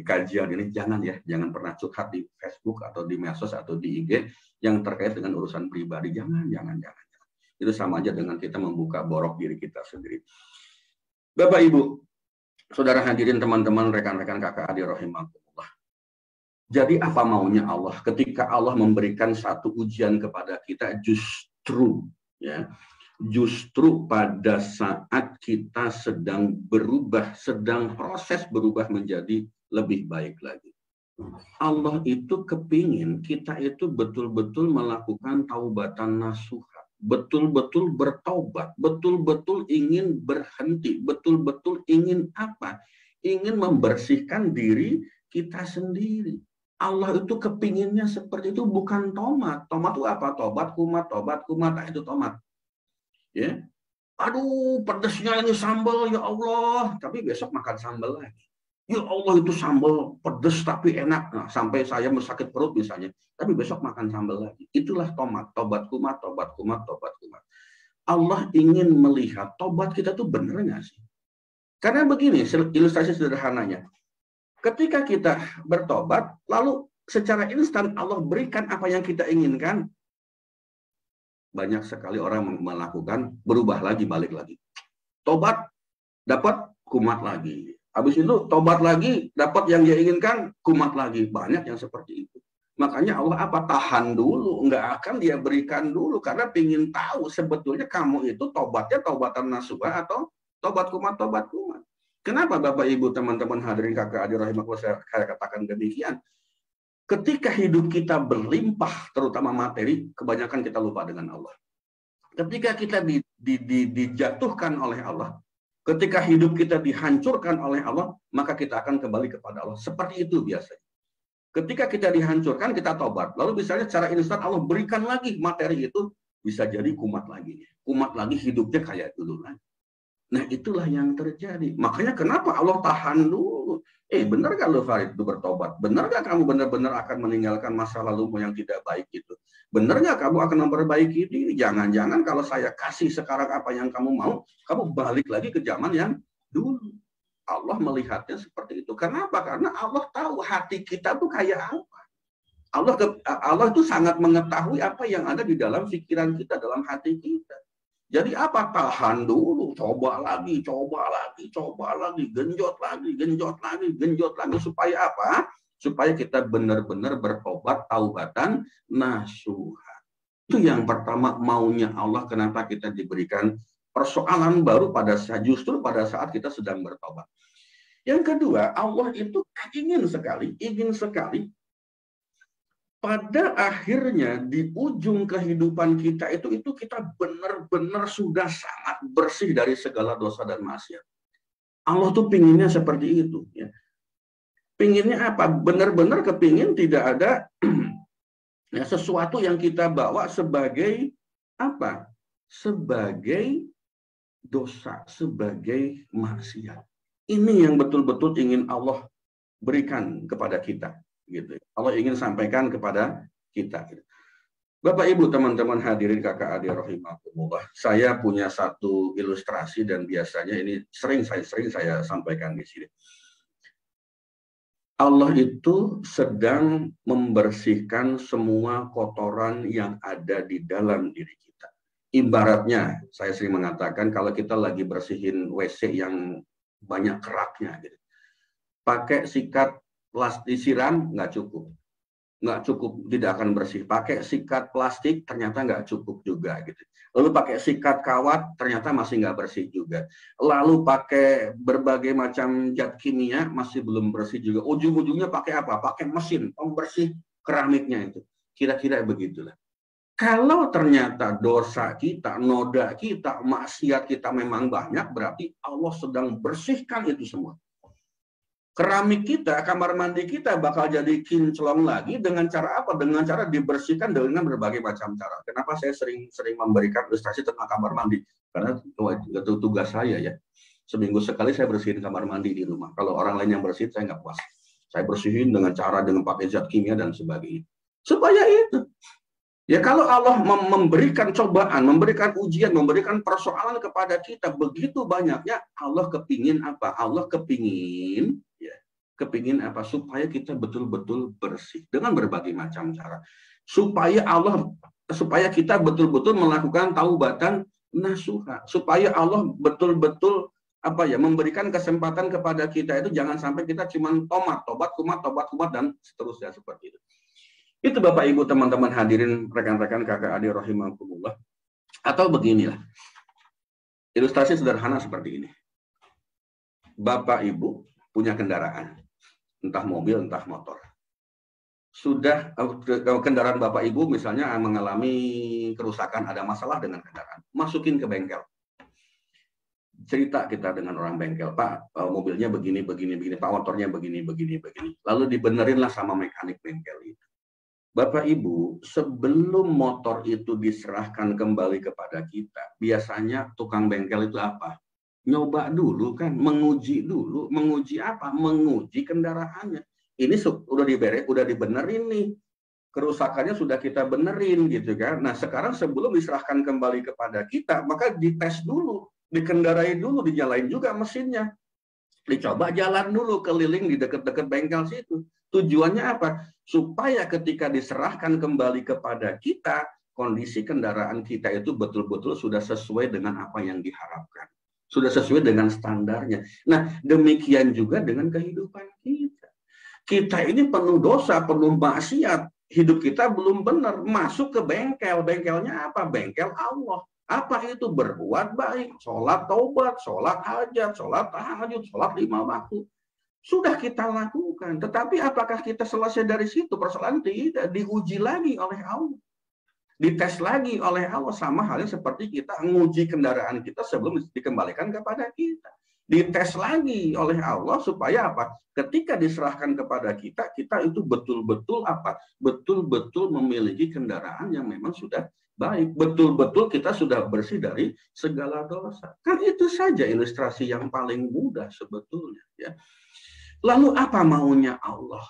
S2: kajian ini, jangan jangan pernah curhat di Facebook atau di medsos atau di IG yang terkait dengan urusan pribadi. Jangan. Itu sama aja dengan kita membuka borok diri kita sendiri. Bapak Ibu, saudara hadirin teman-teman rekan-rekan kakak adik rahimahullah. Jadi apa maunya Allah ketika Allah memberikan satu ujian kepada kita justru pada saat kita sedang berubah, sedang proses berubah menjadi lebih baik lagi. Allah itu kepingin kita itu betul-betul melakukan taubatan nasuha. Betul-betul bertaubat, betul-betul ingin berhenti, betul-betul ingin apa? Ingin membersihkan diri kita sendiri. Allah itu kepinginnya seperti itu, bukan tomat. Tomat itu apa? Tobat kumat, nah, itu tomat. Ya, aduh pedesnya ini sambal ya Allah, tapi besok makan sambal lagi. Ya Allah itu sambal pedes tapi enak. Nah, sampai saya sakit perut misalnya. Tapi besok makan sambal lagi. Itulah tomat. Tobat kumat, tobat kumat, tobat kumat. Allah ingin melihat tobat kita tuh bener nggak sih? Karena begini, ilustrasi sederhananya. Ketika kita bertobat, lalu secara instan Allah berikan apa yang kita inginkan, banyak sekali orang melakukan, berubah lagi, balik lagi. Tobat, dapat kumat lagi. Habis itu tobat lagi, dapat yang dia inginkan, kumat lagi. Banyak yang seperti itu. Makanya Allah apa? Tahan dulu. Nggak akan dia berikan dulu. Karena ingin tahu sebetulnya kamu itu tobatnya tobatan nasuha atau tobat kumat. Kenapa Bapak Ibu, teman-teman hadirin kakak adik rahimahullah saya katakan demikian? Ketika hidup kita berlimpah, terutama materi, kebanyakan kita lupa dengan Allah. Ketika kita dijatuhkan oleh Allah, ketika hidup kita dihancurkan oleh Allah, maka kita akan kembali kepada Allah. Seperti itu biasanya. Ketika kita dihancurkan, kita tobat. Lalu misalnya secara instan Allah berikan lagi materi itu, bisa jadi kumat lagi. Kumat lagi hidupnya kayak dulu lagi. Nah itulah yang terjadi. Makanya kenapa Allah tahan dulu. Benar gak lo Farid itu bertobat? Benar gak kamu benar-benar akan meninggalkan masa lalumu yang tidak baik itu? Benar gak kamu akan memperbaiki diri? Jangan-jangan kalau saya kasih sekarang apa yang kamu mau, kamu balik lagi ke zaman yang dulu. Allah melihatnya seperti itu. Kenapa? Karena Allah tahu hati kita tuh kayak apa. Allah itu sangat mengetahui apa yang ada di dalam pikiran kita, dalam hati kita. Jadi apa? Tahan dulu, coba lagi, genjot lagi, supaya apa? Supaya kita benar-benar bertobat taubatan nasuha. Itu yang pertama maunya Allah, kenapa kita diberikan persoalan baru justru pada saat kita sedang bertobat. Yang kedua, Allah itu ingin sekali pada akhirnya di ujung kehidupan kita itu kita benar-benar sudah sangat bersih dari segala dosa dan maksiat. Allah tuh pinginnya seperti itu. Ya. Pinginnya apa? Benar-benar kepingin tidak ada ya, sesuatu yang kita bawa sebagai apa? Sebagai dosa, sebagai maksiat. Ini yang betul-betul ingin Allah berikan kepada kita. Gitu. Allah ingin sampaikan kepada kita. Bapak Ibu, teman-teman hadirin kakak adik rahimahumullah, saya punya satu ilustrasi dan biasanya ini sering saya sampaikan di sini. Allah itu sedang membersihkan semua kotoran yang ada di dalam diri kita. Ibaratnya, saya sering mengatakan kalau kita lagi bersihin WC yang banyak keraknya, gitu. Pakai sikat plastik disiram nggak cukup, tidak akan bersih. Pakai sikat plastik ternyata nggak cukup juga gitu. Lalu pakai sikat kawat ternyata masih nggak bersih juga. Lalu pakai berbagai macam zat kimia masih belum bersih juga. Ujung-ujungnya pakai apa? Pakai mesin pembersih keramiknya itu. Kira-kira begitulah. Kalau ternyata dosa kita, noda kita, maksiat kita memang banyak, berarti Allah sedang bersihkan itu semua. Keramik kita, kamar mandi kita bakal jadi kinclong lagi dengan cara apa? Dengan cara dibersihkan dengan berbagai macam cara. Kenapa saya sering memberikan ilustrasi tentang kamar mandi? Karena itu tugas saya ya. Seminggu sekali saya bersihin kamar mandi di rumah. Kalau orang lain yang bersihin, saya nggak puas. Saya bersihin dengan pakai zat kimia dan sebagainya. Supaya itu. Ya kalau Allah memberikan cobaan, memberikan ujian, memberikan persoalan kepada kita begitu banyaknya, Allah kepingin apa? Allah kepingin apa? Supaya kita betul-betul bersih dengan berbagai macam cara. Supaya kita betul-betul melakukan taubatan nasuha. Supaya Allah betul-betul memberikan kesempatan kepada kita itu jangan sampai kita cuma tobat kumat dan seterusnya seperti itu. Itu Bapak Ibu, teman-teman hadirin, rekan-rekan kakak adik rahimahumullah. Atau beginilah. Ilustrasi sederhana seperti ini. Bapak Ibu punya kendaraan. Entah mobil, entah motor. Sudah kendaraan Bapak Ibu misalnya mengalami kerusakan, ada masalah dengan kendaraan. Masukin ke bengkel. Cerita kita dengan orang bengkel, Pak, mobilnya begini, Pak, motornya begini. Lalu dibenerinlah sama mekanik bengkel itu. Bapak Ibu, sebelum motor itu diserahkan kembali kepada kita, biasanya tukang bengkel itu apa? Nyoba dulu kan, menguji dulu. Menguji apa? Menguji kendaraannya. Ini udah dibenerin nih. Kerusakannya sudah kita benerin gitu kan. Nah sekarang sebelum diserahkan kembali kepada kita, maka dites dulu, dikendarai dulu, dinyalain juga mesinnya. Dicoba jalan dulu keliling di dekat-dekat bengkel situ. Tujuannya apa? Supaya ketika diserahkan kembali kepada kita, kondisi kendaraan kita itu betul-betul sudah sesuai dengan apa yang diharapkan. Sudah sesuai dengan standarnya. Nah, demikian juga dengan kehidupan kita. Kita ini penuh dosa, penuh maksiat. Hidup kita belum benar. Masuk ke bengkel. Bengkelnya apa? Bengkel Allah. Apa itu? Berbuat baik. Sholat taubat, sholat hajat, sholat tahajud, sholat 5 waktu. Sudah kita lakukan. Tetapi apakah kita selesai dari situ? Persoalan tidak. Diuji lagi oleh Allah. Dites lagi oleh Allah, sama halnya seperti kita menguji kendaraan kita sebelum dikembalikan kepada kita. Dites lagi oleh Allah supaya apa? Ketika diserahkan kepada kita, kita itu betul-betul apa? Betul-betul memiliki kendaraan yang memang sudah baik. Betul-betul kita sudah bersih dari segala dosa. Kan itu saja ilustrasi yang paling mudah sebetulnya. Ya. Lalu apa maunya Allah?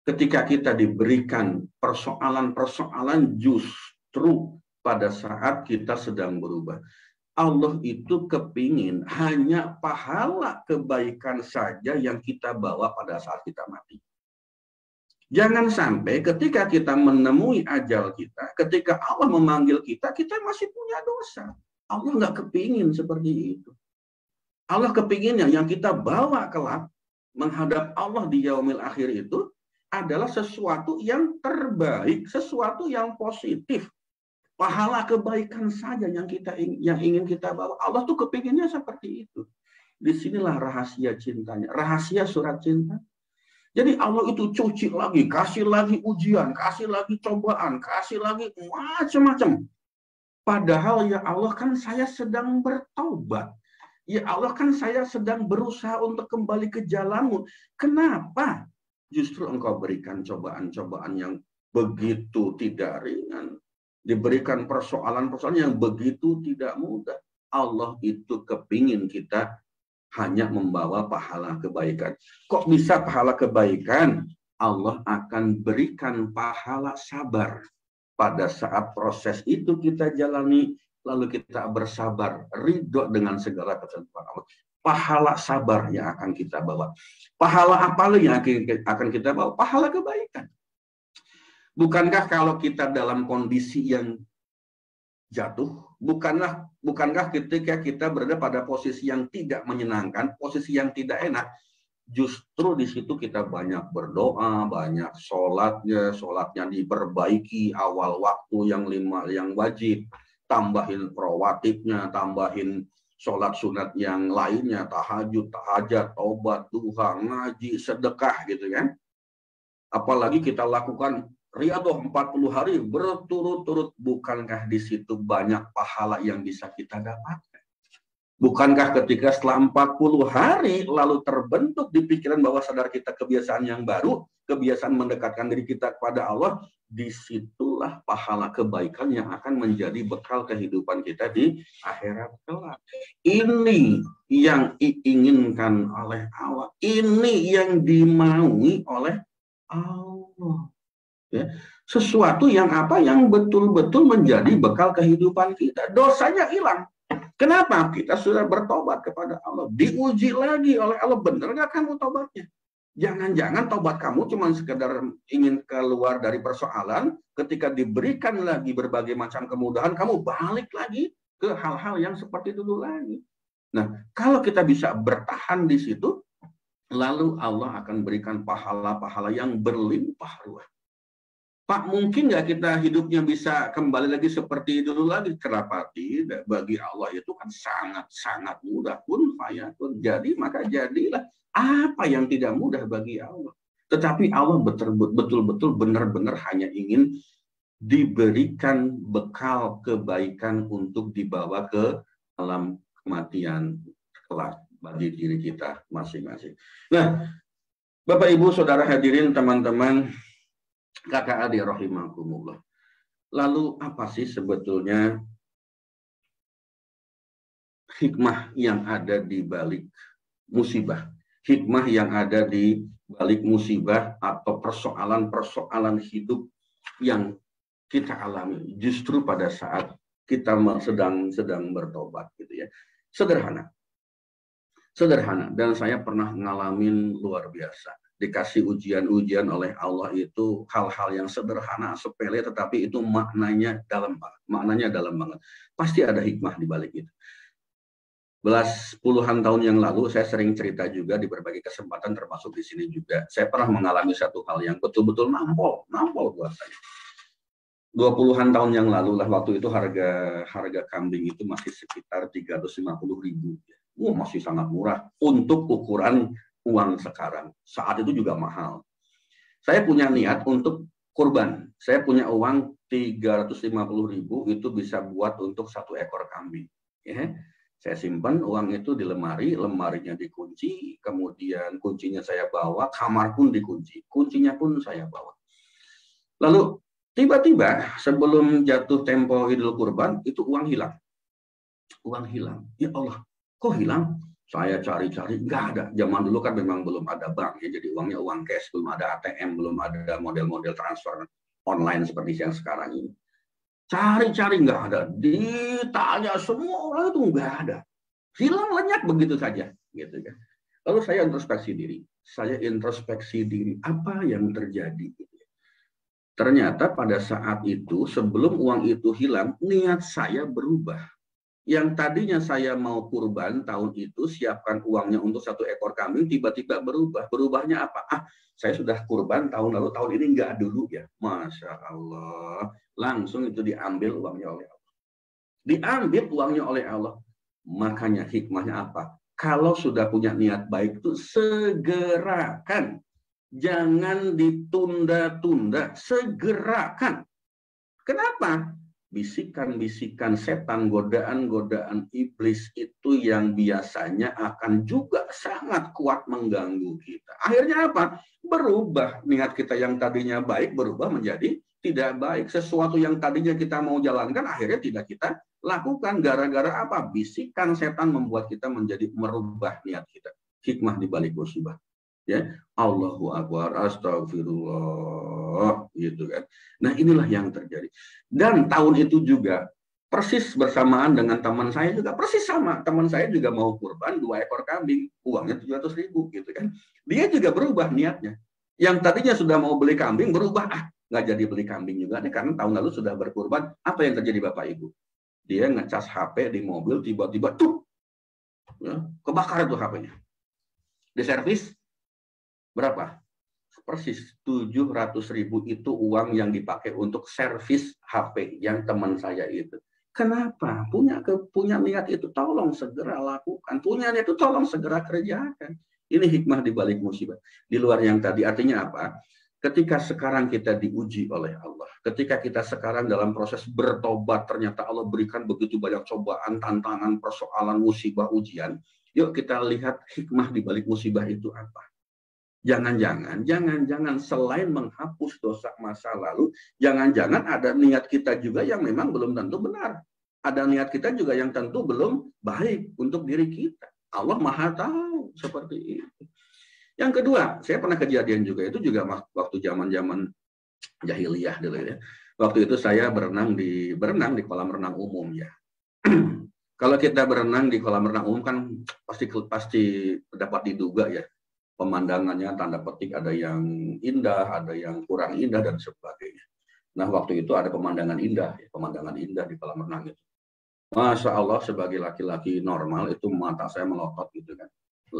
S2: Ketika kita diberikan persoalan-persoalan justru pada saat kita sedang berubah. Allah itu kepingin hanya pahala kebaikan saja yang kita bawa pada saat kita mati. Jangan sampai ketika kita menemui ajal kita, ketika Allah memanggil kita, kita masih punya dosa. Allah nggak kepingin seperti itu. Allah kepinginnya yang kita bawa kelak menghadap Allah di yaumil akhir itu adalah sesuatu yang terbaik, sesuatu yang positif. Pahala kebaikan saja yang ingin kita bawa. Allah tuh kepinginnya seperti itu. Disinilah rahasia cintanya, rahasia surat cinta. Jadi Allah itu cuci lagi, kasih lagi ujian, kasih lagi cobaan, kasih lagi macam-macam. Padahal ya Allah kan saya sedang bertaubat. Ya Allah kan saya sedang berusaha untuk kembali ke jalanmu. Kenapa? Justru engkau berikan cobaan-cobaan yang begitu tidak ringan. Diberikan persoalan-persoalan yang begitu tidak mudah. Allah itu kepingin kita hanya membawa pahala kebaikan. Kok bisa pahala kebaikan? Allah akan berikan pahala sabar. Pada saat proses itu kita jalani, lalu kita bersabar, ridho dengan segala ketentuan Allah. Pahala sabar yang akan kita bawa. Pahala apa yang akan kita bawa? Pahala kebaikan. Bukankah kalau kita dalam kondisi yang jatuh, bukankah ketika kita berada pada posisi yang tidak menyenangkan, posisi yang tidak enak, justru di situ kita banyak berdoa, banyak sholatnya diperbaiki awal waktu yang wajib, tambahin rawatibnya, tambahin sholat sunat yang lainnya, tahajud, tahajat, taubat, duha, ngaji, sedekah gitu kan. Apalagi kita lakukan riyadhah 40 hari berturut-turut, bukankah di situ banyak pahala yang bisa kita dapatkan? Bukankah ketika setelah 40 hari lalu terbentuk di pikiran bawah sadar kita kebiasaan yang baru, kebiasaan mendekatkan diri kita kepada Allah, disitulah pahala kebaikan yang akan menjadi bekal kehidupan kita di akhirat kelak. Ini yang diinginkan oleh Allah. Ini yang dimaui oleh Allah. Ya. Sesuatu yang apa? Yang betul-betul menjadi bekal kehidupan kita. Dosanya hilang. Kenapa? Kita sudah bertobat kepada Allah. Diuji lagi oleh Allah. Benar nggak kamu tobatnya? Jangan-jangan tobat kamu cuma sekedar ingin keluar dari persoalan. Ketika diberikan lagi berbagai macam kemudahan, kamu balik lagi ke hal-hal yang seperti dulu lagi. Nah, kalau kita bisa bertahan di situ, lalu Allah akan berikan pahala-pahala yang berlimpah ruah. Pak, mungkin nggak kita hidupnya bisa kembali lagi seperti dulu lagi? Kenapa tidak? Bagi Allah itu kan sangat-sangat mudah. Kun fayakun. Jadi maka jadilah. Apa yang tidak mudah bagi Allah? Tetapi Allah betul-betul benar-benar hanya ingin diberikan bekal kebaikan untuk dibawa ke alam kematian kelak bagi diri kita masing-masing. Nah, Bapak, Ibu, Saudara hadirin, teman-teman, kakak adik rahimakumullah. Lalu apa sih sebetulnya hikmah yang ada di balik musibah, hikmah yang ada di balik musibah atau persoalan-persoalan hidup yang kita alami justru pada saat kita sedang bertobat gitu ya. Sederhana. Dan saya pernah ngalamin luar biasa. Dikasih ujian-ujian oleh Allah itu hal-hal yang sederhana, sepele, tetapi itu maknanya dalam banget. Pasti ada hikmah di balik itu. Puluhan tahun yang lalu saya sering cerita juga di berbagai kesempatan termasuk di sini juga. Saya pernah mengalami satu hal yang betul-betul nampol buat saya. 20-an tahun yang lalu lah, waktu itu harga kambing itu masih sekitar 350.000. Masih sangat murah untuk ukuran uang sekarang. Saat itu juga mahal. Saya punya niat untuk kurban. Saya punya uang 350.000 itu bisa buat untuk 1 ekor kambing. Ya. Saya simpan uang itu di lemari, lemarinya dikunci, kemudian kuncinya saya bawa, kamar pun dikunci, kuncinya pun saya bawa. Lalu tiba-tiba sebelum jatuh tempo Idul Kurban itu uang hilang. Ya Allah, kok hilang? Saya cari-cari, nggak ada. Zaman dulu kan memang belum ada bank, ya, jadi uangnya uang cash, belum ada ATM, belum ada model-model transfer online seperti yang sekarang ini. Cari-cari nggak ada. Ditanya semua orang itu nggak ada. Hilang lenyap begitu saja, gitu kan. Lalu saya introspeksi diri. Apa yang terjadi? Ternyata pada saat itu sebelum uang itu hilang, niat saya berubah. Yang tadinya saya mau kurban tahun itu, siapkan uangnya untuk 1 ekor kambing, tiba-tiba berubah. Berubahnya apa? Saya sudah kurban tahun lalu, tahun ini enggak dulu ya. Masya Allah. Langsung itu diambil uangnya oleh Allah. Diambil uangnya oleh Allah. Makanya hikmahnya apa? Kalau sudah punya niat baik itu segerakan. Jangan ditunda-tunda. Segerakan. Kenapa? Bisikan-bisikan setan, godaan-godaan iblis itu yang biasanya akan juga sangat kuat mengganggu kita. Akhirnya apa? Berubah. Niat kita yang tadinya baik berubah menjadi tidak baik. Sesuatu yang tadinya kita mau jalankan akhirnya tidak kita lakukan. Gara-gara apa? Bisikan setan membuat kita menjadi merubah niat kita. Hikmah di balik musibah. Ya, Allahu Akbar, astagfirullah, gitu kan. Nah, inilah yang terjadi. Dan tahun itu juga persis bersamaan dengan teman saya juga persis sama. Teman saya juga mau kurban 2 ekor kambing, uangnya 700.000 gitu kan. Dia juga berubah niatnya. Yang tadinya sudah mau beli kambing berubah, nggak jadi beli kambing juga deh karena tahun lalu sudah berkurban. Apa yang terjadi Bapak Ibu? Dia ngecas HP di mobil, tiba-tiba tuh ya, kebakar tuh HP-nya. Di servis berapa? Persis 700.000 itu uang yang dipakai untuk servis HP yang teman saya itu. Kenapa? Punya niat itu tolong segera lakukan. Punya niat itu tolong segera kerjakan. Ini hikmah di balik musibah. Di luar yang tadi artinya apa? Ketika sekarang kita diuji oleh Allah, ketika kita sekarang dalam proses bertobat, ternyata Allah berikan begitu banyak cobaan, tantangan, persoalan, musibah, ujian. Yuk kita lihat hikmah di balik musibah itu apa. Jangan-jangan selain menghapus dosa masa lalu, jangan-jangan ada niat kita juga yang memang belum tentu benar. Ada niat kita juga yang tentu belum baik untuk diri kita. Allah Maha tahu seperti itu. Yang kedua, saya pernah kejadian juga, itu juga waktu zaman-zaman jahiliyah dulu ya. Waktu itu saya berenang di kolam renang umum ya. Kalau kita berenang di kolam renang umum kan pasti dapat diduga ya. Pemandangannya tanda petik ada yang indah, ada yang kurang indah dan sebagainya. Nah waktu itu ada pemandangan indah di kolam renang itu. Masya Allah sebagai laki-laki normal itu mata saya melotot gitu kan,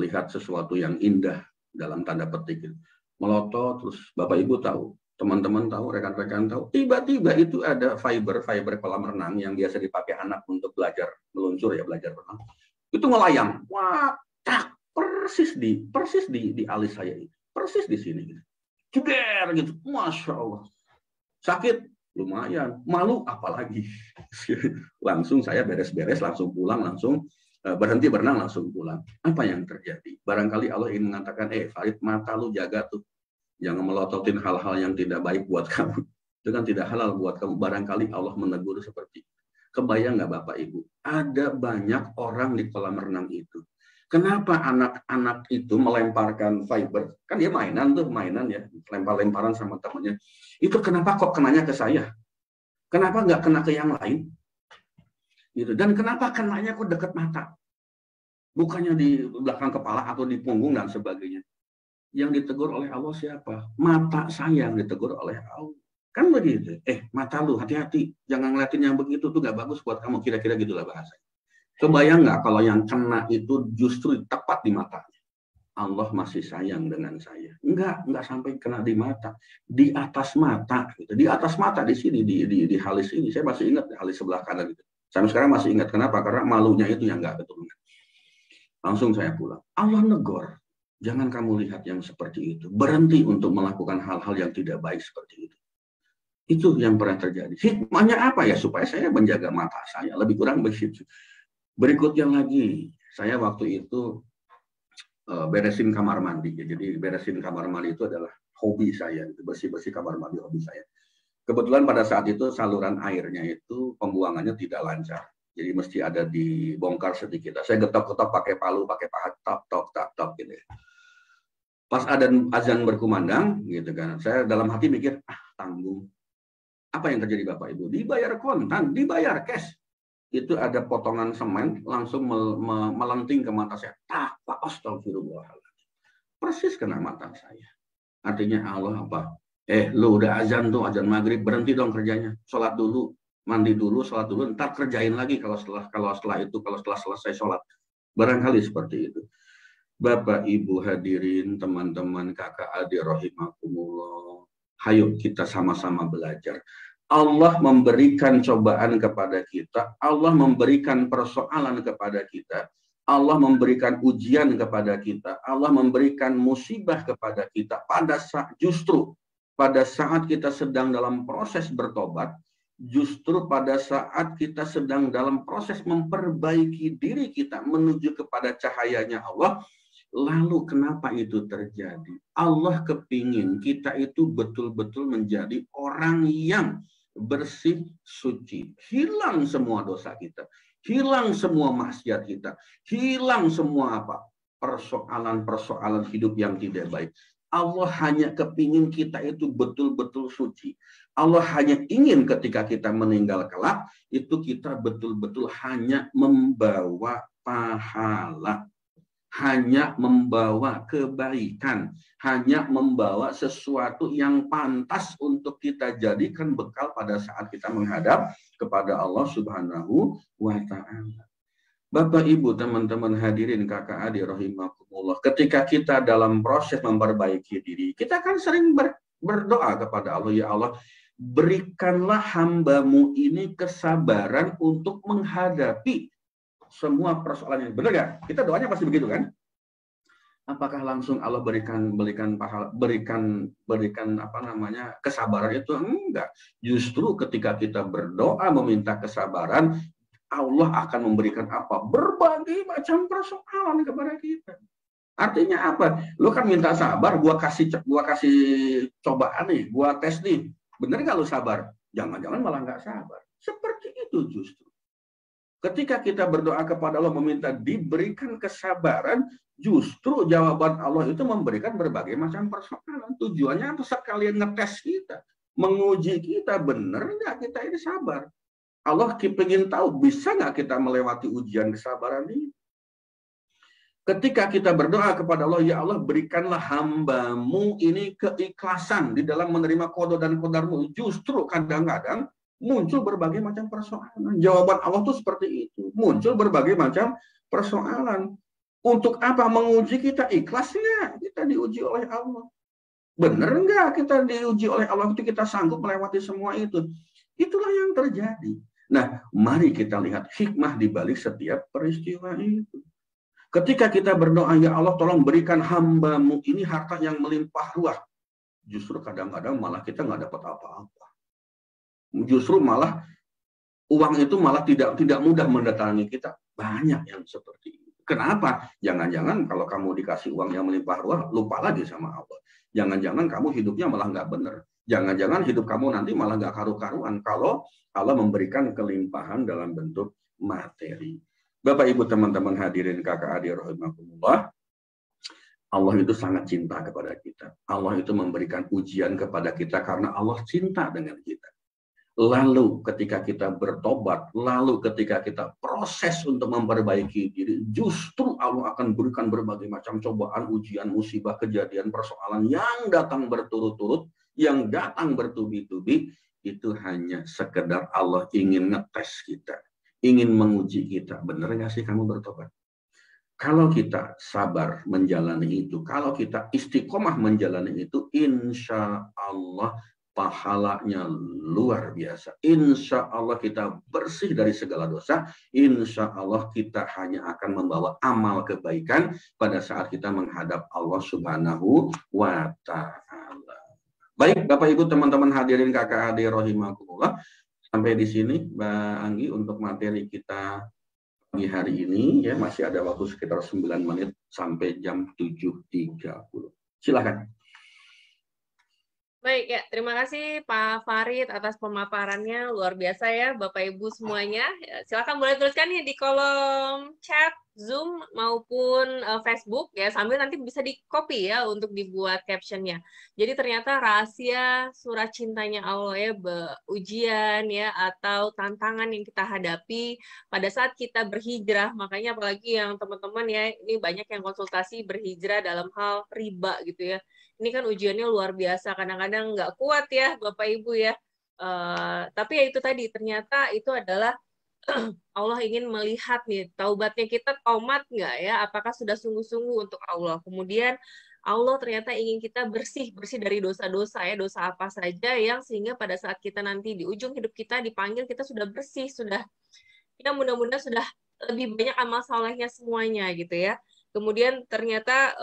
S2: lihat sesuatu yang indah dalam tanda petik itu. Melotot terus Bapak Ibu tahu, teman-teman tahu, rekan-rekan tahu, tiba-tiba itu ada fiber kolam renang yang biasa dipakai anak untuk belajar meluncur ya, belajar renang. Itu melayang, wah, tak. Persis di alis saya itu, persis di sini gitu. Jeder gitu, Masya Allah. Sakit lumayan, malu apalagi. Langsung saya beres-beres, langsung pulang, langsung berhenti berenang, langsung pulang. Apa yang terjadi? Barangkali Allah ingin mengatakan, Farid, mata lu jaga tuh, jangan melototin hal-hal yang tidak baik buat kamu. Itu kan tidak halal buat kamu. Barangkali Allah menegur seperti itu. Kebayang nggak Bapak Ibu? Ada banyak orang di kolam renang itu. Kenapa anak-anak itu melemparkan fiber? Kan dia mainan ya, lempar-lemparan sama temannya. Itu kenapa kok kenanya ke saya? Kenapa nggak kena ke yang lain? Gitu. Dan kenapa kenanya kok dekat mata? Bukannya di belakang kepala atau di punggung dan sebagainya. Yang ditegur oleh Allah siapa? Mata saya yang ditegur oleh Allah. Kan begitu. Mata lu hati-hati. Jangan ngeliatin yang begitu tuh gak bagus buat kamu. Kira-kira gitulah bahasanya. Kebayang nggak kalau yang kena itu justru tepat di matanya? Allah masih sayang dengan saya. Enggak sampai kena di mata. Di atas mata. Gitu. Di atas mata di sini, di halis ini. Saya masih ingat halis sebelah kanan gitu. Sampai sekarang masih ingat. Kenapa? Karena malunya itu yang nggak keturunan. Langsung saya pulang. Allah negor. Jangan kamu lihat yang seperti itu. Berhenti untuk melakukan hal-hal yang tidak baik seperti itu. Itu yang pernah terjadi. Hikmahnya apa ya? Supaya saya menjaga mata saya. Lebih kurang begitu. Berikutnya lagi, saya waktu itu beresin kamar mandi. Jadi beresin kamar mandi itu adalah hobi saya. Bersih-bersih kamar mandi hobi saya. Kebetulan pada saat itu saluran airnya itu pembuangannya tidak lancar. Jadi mesti ada dibongkar sedikit. Saya getok-getok pakai palu, pakai pahat, tok gitu. Pas azan berkumandang, gitu kan. Saya dalam hati mikir, tanggung. Apa yang terjadi Bapak Ibu? Dibayar kontan, dibayar cash. Itu ada potongan semen langsung melenting ke mata saya. Astagfirullahaladzim. Persis kena mata saya. Artinya Allah apa? Lu udah azan tuh, azan maghrib, berhenti dong kerjanya. Sholat dulu, mandi dulu, sholat dulu, ntar kerjain lagi kalau setelah selesai sholat. Barangkali seperti itu. Bapak, Ibu hadirin, teman-teman, kakak adik rahimakumullah. Hayo kita sama-sama belajar. Allah memberikan cobaan kepada kita, Allah memberikan persoalan kepada kita, Allah memberikan ujian kepada kita, Allah memberikan musibah kepada kita justru pada saat kita sedang dalam proses bertobat, justru pada saat kita sedang dalam proses memperbaiki diri kita menuju kepada cahayanya Allah. Lalu kenapa itu terjadi? Allah kepingin kita itu betul-betul menjadi orang yang bersih, suci. Hilang semua dosa kita. Hilang semua maksiat kita. Hilang semua persoalan-persoalan hidup yang tidak baik. Allah hanya kepingin kita itu betul-betul suci. Allah hanya ingin ketika kita meninggal kelak, itu kita betul-betul hanya membawa pahala. Hanya membawa kebaikan, hanya membawa sesuatu yang pantas untuk kita jadikan bekal pada saat kita menghadap kepada Allah Subhanahu wa Ta'ala. Bapak, Ibu, teman-teman hadirin, kakak adik rahimakumullah, ketika kita dalam proses memperbaiki diri, kita kan sering berdoa kepada Allah, ya Allah, berikanlah hambamu ini kesabaran untuk menghadapi semua persoalan ini. Benar nggak? Kita doanya pasti begitu kan? Apakah langsung Allah berikan pahala, berikan kesabaran itu? Enggak. Justru ketika kita berdoa meminta kesabaran, Allah akan memberikan apa? Berbagai macam persoalan kepada kita. Artinya apa? Lu kan minta sabar, gua kasih cobaan nih, gua tes nih. Bener nggak lu sabar? Jangan-jangan malah nggak sabar. Seperti itu justru. Ketika kita berdoa kepada Allah meminta diberikan kesabaran, justru jawaban Allah itu memberikan berbagai macam persoalan. Tujuannya untuk sekalian ngetes kita, menguji kita, benar nggak kita ini sabar. Allah ingin tahu bisa nggak kita melewati ujian kesabaran ini. Ketika kita berdoa kepada Allah, ya Allah berikanlah hambamu ini keikhlasan di dalam menerima qada dan qadarmu. Justru kadang-kadang muncul berbagai macam persoalan. Jawaban Allah tuh seperti itu. Muncul berbagai macam persoalan. Untuk apa? Menguji kita ikhlas nggak? Kita diuji oleh Allah. Benar nggak kita diuji oleh Allah itu kita sanggup melewati semua itu? Itulah yang terjadi. Nah, mari kita lihat hikmah di balik setiap peristiwa itu. Ketika kita berdoa, ya Allah tolong berikan hambamu ini harta yang melimpah ruah. Justru kadang-kadang malah kita nggak dapat apa-apa. Justru malah uang itu malah tidak mudah mendatangi kita. Banyak yang seperti itu. Kenapa? Jangan-jangan kalau kamu dikasih uang yang melimpah ruah, lupa lagi sama Allah. Jangan-jangan kamu hidupnya malah nggak benar. Jangan-jangan hidup kamu nanti malah nggak karu-karuan kalau Allah memberikan kelimpahan dalam bentuk materi. Bapak, Ibu, teman-teman hadirin kakak adik rahimakumullah, Allah itu sangat cinta kepada kita. Allah itu memberikan ujian kepada kita karena Allah cinta dengan kita. Lalu ketika kita bertobat, lalu ketika kita proses untuk memperbaiki diri, justru Allah akan berikan berbagai macam cobaan, ujian, musibah, kejadian, persoalan yang datang berturut-turut, yang datang bertubi-tubi, itu hanya sekedar Allah ingin ngetes kita, ingin menguji kita. Benar nggak sih kamu bertobat? Kalau kita sabar menjalani itu, kalau kita istiqomah menjalani itu, insya Allah pahalanya luar biasa. Insya Allah kita bersih dari segala dosa. Insya Allah kita hanya akan membawa amal kebaikan pada saat kita menghadap Allah Subhanahu wa Ta'ala. Baik, Bapak Ibu teman-teman hadirin kakak adik rahimakumullah. Sampai di sini Mbak Anggi untuk materi kita pagi hari ini, ya, masih ada waktu sekitar 9 menit sampai jam 7.30. Silakan.
S1: Baik ya, terima kasih Pak Farid atas pemaparannya, luar biasa ya Bapak Ibu semuanya. Silakan boleh tuliskan nih di kolom chat Zoom maupun Facebook ya, sambil nanti bisa di copy ya untuk dibuat captionnya. Jadi ternyata rahasia surat cintanya Allah ya, ujian ya atau tantangan yang kita hadapi pada saat kita berhijrah. Makanya apalagi yang teman-teman ya, ini banyak yang konsultasi berhijrah dalam hal riba gitu ya. Ini kan ujiannya luar biasa, kadang-kadang nggak kuat ya Bapak Ibu ya. Tapi ya itu tadi, ternyata itu adalah Allah ingin melihat nih, taubatnya kita tomat nggak ya, apakah sudah sungguh-sungguh untuk Allah. Kemudian Allah ternyata ingin kita bersih dari dosa-dosa ya, dosa apa saja yang sehingga pada saat kita nanti di ujung hidup kita dipanggil, kita sudah bersih, sudah, ya mudah-mudahan sudah lebih banyak amal solehnya semuanya gitu ya. Kemudian ternyata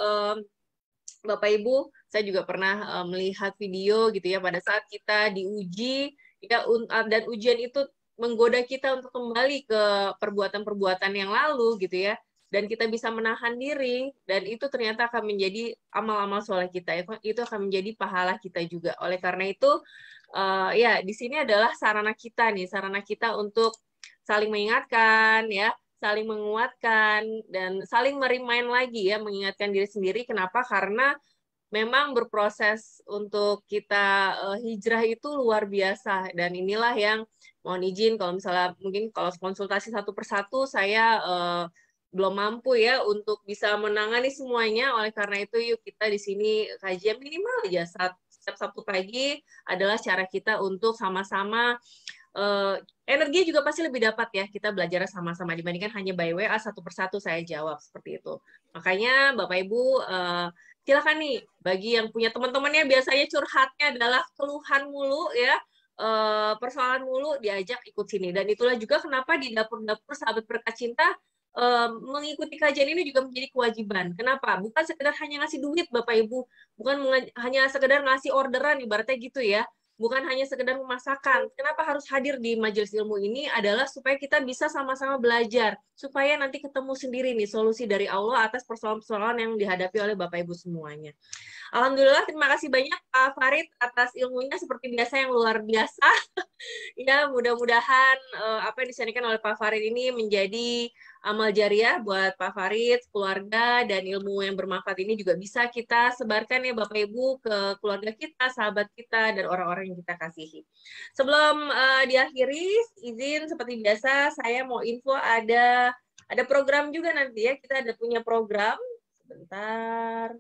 S1: Bapak Ibu, saya juga pernah melihat video gitu ya pada saat kita diuji ya, dan ujian itu menggoda kita untuk kembali ke perbuatan-perbuatan yang lalu gitu ya, dan kita bisa menahan diri, dan itu ternyata akan menjadi amal-amal soleh kita, itu akan menjadi pahala kita juga. Oleh karena itu ya di sini adalah sarana kita untuk saling mengingatkan ya, saling menguatkan, dan saling merimain lagi ya, mengingatkan diri sendiri. Kenapa? Karena memang berproses untuk kita hijrah itu luar biasa. Dan inilah yang mohon izin kalau misalnya mungkin kalau konsultasi satu persatu saya belum mampu ya untuk bisa menangani semuanya. Oleh karena itu yuk kita di sini kajian minimal aja setiap Sabtu pagi adalah cara kita untuk sama-sama energi juga pasti lebih dapat ya kita belajar sama-sama dibandingkan hanya by WA satu persatu saya jawab seperti itu. Makanya Bapak Ibu silakan nih bagi yang punya teman-temannya biasanya curhatnya adalah keluhan mulu ya, persoalan mulu, diajak ikut sini. Dan itulah juga kenapa di dapur-dapur sahabat berkat cinta mengikuti kajian ini juga menjadi kewajiban. Kenapa? Bukan sekedar hanya ngasih duit Bapak Ibu, bukan hanya sekedar ngasih orderan ibaratnya gitu ya. Bukan hanya sekedar memasakkan. Kenapa harus hadir di majelis ilmu ini adalah supaya kita bisa sama-sama belajar, supaya nanti ketemu sendiri nih solusi dari Allah atas persoalan-persoalan yang dihadapi oleh Bapak Ibu semuanya. Alhamdulillah, terima kasih banyak Pak Farid atas ilmunya seperti biasa yang luar biasa. Ya, mudah-mudahan apa yang disampaikan oleh Pak Farid ini menjadi amal jariah buat Pak Farid, keluarga, dan ilmu yang bermanfaat ini juga bisa kita sebarkan ya Bapak Ibu ke keluarga kita, sahabat kita, dan orang-orang yang kita kasihi. Sebelum diakhiri, izin seperti biasa saya mau info ada program juga nanti ya, kita ada punya program. Sebentar.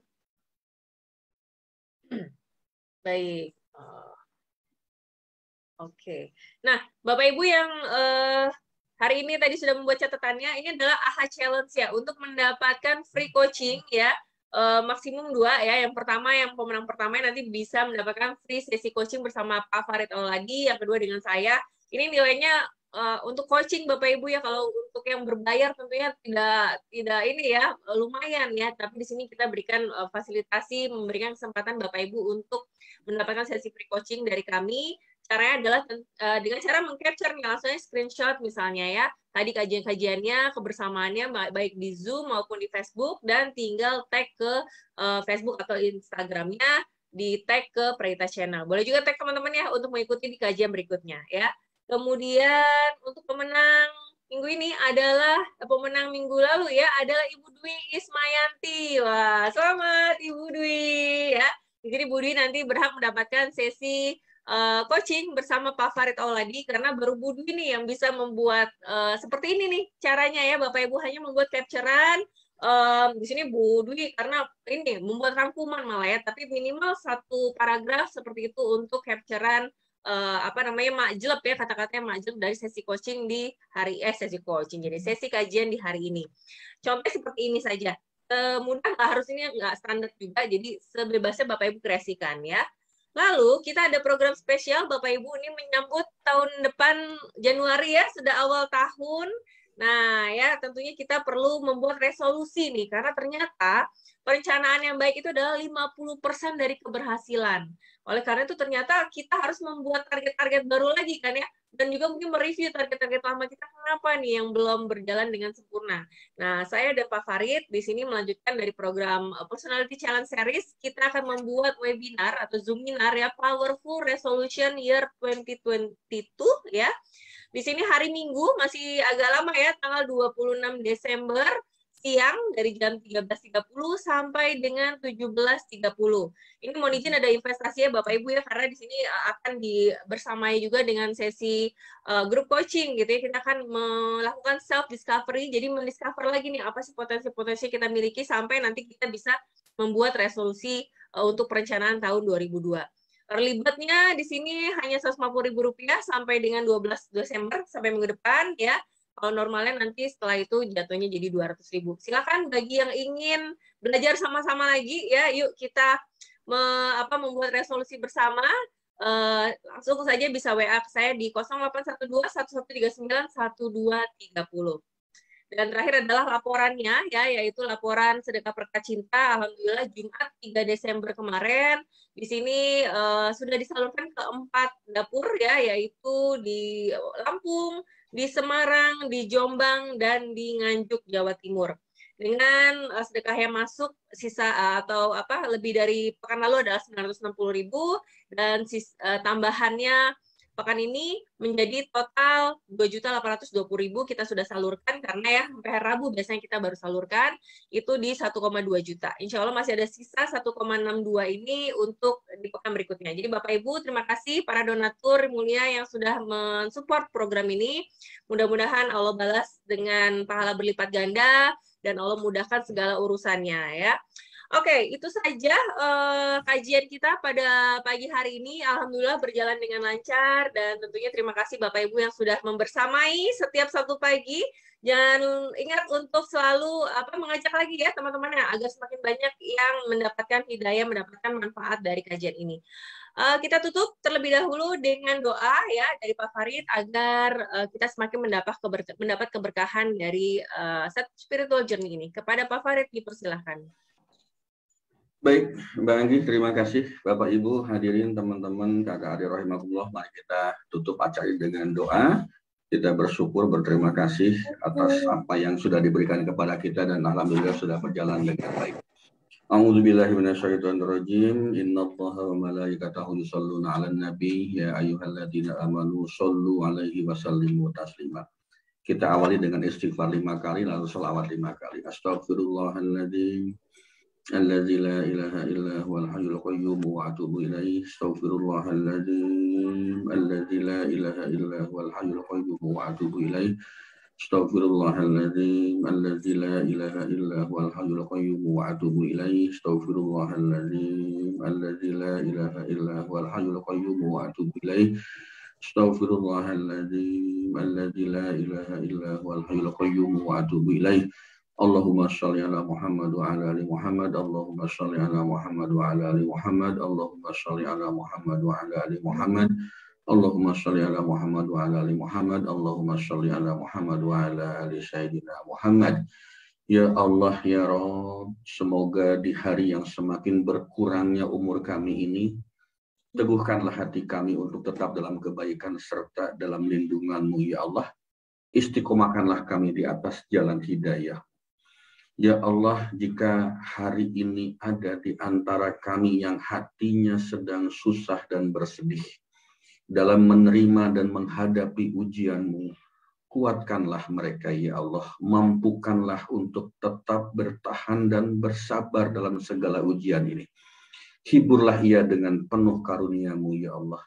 S1: Baik. Oke. Nah, Bapak Ibu yang hari ini tadi sudah membuat catatannya, ini adalah AHA Challenge ya, untuk mendapatkan free coaching ya, maksimum 2 ya. Yang pertama, yang pemenang pertama nanti bisa mendapatkan free sesi coaching bersama Pak Farid Auladi, yang kedua dengan saya. Ini nilainya untuk coaching Bapak Ibu ya, kalau untuk yang berbayar tentunya tidak ini ya, lumayan ya, tapi di sini kita berikan fasilitasi, memberikan kesempatan Bapak Ibu untuk mendapatkan sesi free coaching dari kami. Caranya adalah dengan cara meng-capture langsung screenshot misalnya ya, tadi kajian-kajiannya, kebersamaannya baik di Zoom maupun di Facebook, dan tinggal tag ke Facebook atau Instagramnya, di tag ke Prayita Channel. Boleh juga tag teman-teman ya untuk mengikuti di kajian berikutnya ya. Kemudian untuk pemenang minggu ini adalah pemenang minggu lalu ya, adalah Ibu Dwi Ismayanti. Wah, selamat Ibu Dwi ya. Jadi Bu Dwi nanti berhak mendapatkan sesi coaching bersama Pak Farid Auladi, karena baru Bu Dwi nih yang bisa membuat seperti ini nih caranya ya, Bapak Ibu, hanya membuat capturean. Di sini Bu Dwi karena ini membuat rangkuman malah ya, tapi minimal 1 paragraf seperti itu untuk capturean apa namanya majleb ya, kata-katanya majleb dari sesi coaching di hari sesi coaching, jadi sesi kajian di hari ini. Contoh seperti ini saja. Mudah, nggak harus ini, nggak standar juga, jadi sebebasnya Bapak Ibu kreasikan ya. Lalu kita ada program spesial Bapak Ibu ini menyambut tahun depan Januari ya, sudah awal tahun. Nah ya, tentunya kita perlu membuat resolusi nih, karena ternyata perencanaan yang baik itu adalah 50% dari keberhasilan. Oleh karena itu ternyata kita harus membuat target-target baru lagi kan ya, dan juga mungkin mereview target-target lama kita, kenapa nih yang belum berjalan dengan sempurna. Nah, saya dan Pak Farid di sini melanjutkan dari program Personality Challenge Series. Kita akan membuat webinar atau Zoominar ya, Powerful Resolution Year 2022 ya. Di sini hari Minggu masih agak lama ya, tanggal 26 Desember siang dari jam 13.30 sampai dengan 17.30. Ini mohon izin ada investasi ya Bapak Ibu ya, karena di sini akan bersamai juga dengan sesi grup coaching gitu ya. Kita akan melakukan self discovery, jadi mendiscover lagi nih apa sih potensi-potensi kita miliki sampai nanti kita bisa membuat resolusi untuk perencanaan tahun 2002. Terlibatnya di sini hanya Rp150.000 sampai dengan 12 Desember sampai minggu depan ya. Kalau normalnya nanti setelah itu jatuhnya jadi 200.000. Silakan bagi yang ingin belajar sama-sama lagi ya, yuk kita membuat resolusi bersama. Langsung saja bisa WA ke saya di 0812 1139 1230. Dan terakhir adalah laporannya ya, yaitu laporan sedekah berkat cinta. Alhamdulillah Jumat 3 Desember kemarin di sini sudah disalurkan ke 4 dapur ya, yaitu di Lampung, di Semarang, di Jombang, dan di Nganjuk, Jawa Timur. Dengan sedekah yang masuk sisa atau lebih dari pekan lalu adalah 960.000, dan tambahannya pekan ini menjadi total 2.820.000 kita sudah salurkan, karena ya sampai hari Rabu biasanya kita baru salurkan itu di 1,2 juta. Insya Allah masih ada sisa 1,62 ini untuk di pekan berikutnya. Jadi Bapak Ibu terima kasih para donatur mulia yang sudah mensupport program ini. Mudah-mudahan Allah balas dengan pahala berlipat ganda dan Allah mudahkan segala urusannya ya. Oke, itu saja kajian kita pada pagi hari ini. Alhamdulillah berjalan dengan lancar, dan tentunya terima kasih Bapak Ibu yang sudah membersamai setiap Sabtu pagi. Jangan ingat untuk selalu mengajak lagi ya teman-teman agar semakin banyak yang mendapatkan hidayah, mendapatkan manfaat dari kajian ini. Kita tutup terlebih dahulu dengan doa ya dari Pak Farid agar kita semakin mendapat keberkahan dari spiritual journey ini. Kepada Pak Farid dipersilahkan.
S2: Baik, Mbak Anggi, terima kasih. Bapak Ibu hadirin teman-teman kakak adik rahimakumullah, mari kita tutup acara dengan doa. Kita bersyukur, berterima kasih atas apa yang sudah diberikan kepada kita dan alhamdulillah sudah berjalan dengan baik. A'udzubillahi minasyaitonirrajim. Innallaha wa malaikatahu yusholluna 'alan nabi ya ayyuhalladzina amanu shollu 'alaihi wa sallimu taslima. Kita awali dengan istighfar 5 kali lalu shalawat 5 kali. Astaghfirullahaladzim الذي لا إله إلا هو الحي القيوم وأتوب إليه استغفر الله الذي لا إله إلا هو الحي القيوم وأتوب إليه استغفر الله الذي لا إله إلا هو الحي القيوم وأتوب إليه استغفر الله الذي لا إله إلا هو الحي القيوم وأتوب إليه استغفر الله الذي لا إله إلا هو الحي القيوم وأتوب إليه Allahumma sholli ala Muhammad wa ala ali Muhammad. Allahumma sholli ala Muhammad wa ala ali Muhammad. Allahumma sholli ala Muhammad wa ala ali Muhammad. Allahumma sholli ala Muhammad wa ala ali Muhammad. Allahumma sholli ala Muhammad wa ala ali Sayyidina Muhammad. Ya Allah, ya Rabb, semoga di hari yang semakin berkurangnya umur kami ini, teguhkanlah hati kami untuk tetap dalam kebaikan serta dalam lindungan-Mu, ya Allah. Istiqomahkanlah kami di atas jalan hidayah. Ya Allah, jika hari ini ada di antara kami yang hatinya sedang susah dan bersedih dalam menerima dan menghadapi ujian-Mu, kuatkanlah mereka ya Allah, mampukanlah untuk tetap bertahan dan bersabar dalam segala ujian ini. Hiburlah ia dengan penuh karunia-Mu ya Allah,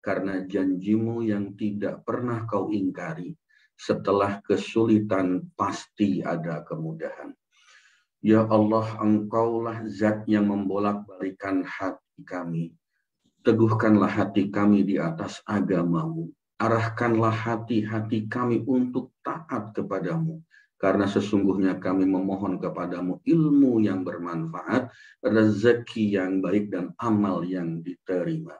S2: karena janji-Mu yang tidak pernah Kau ingkari, setelah kesulitan pasti ada kemudahan. Ya Allah, Engkaulah zat yang membolak-balikan hati kami. Teguhkanlah hati kami di atas agama-Mu. Arahkanlah hati-hati kami untuk taat kepadamu. Karena sesungguhnya kami memohon kepadamu ilmu yang bermanfaat, rezeki yang baik, dan amal yang diterima.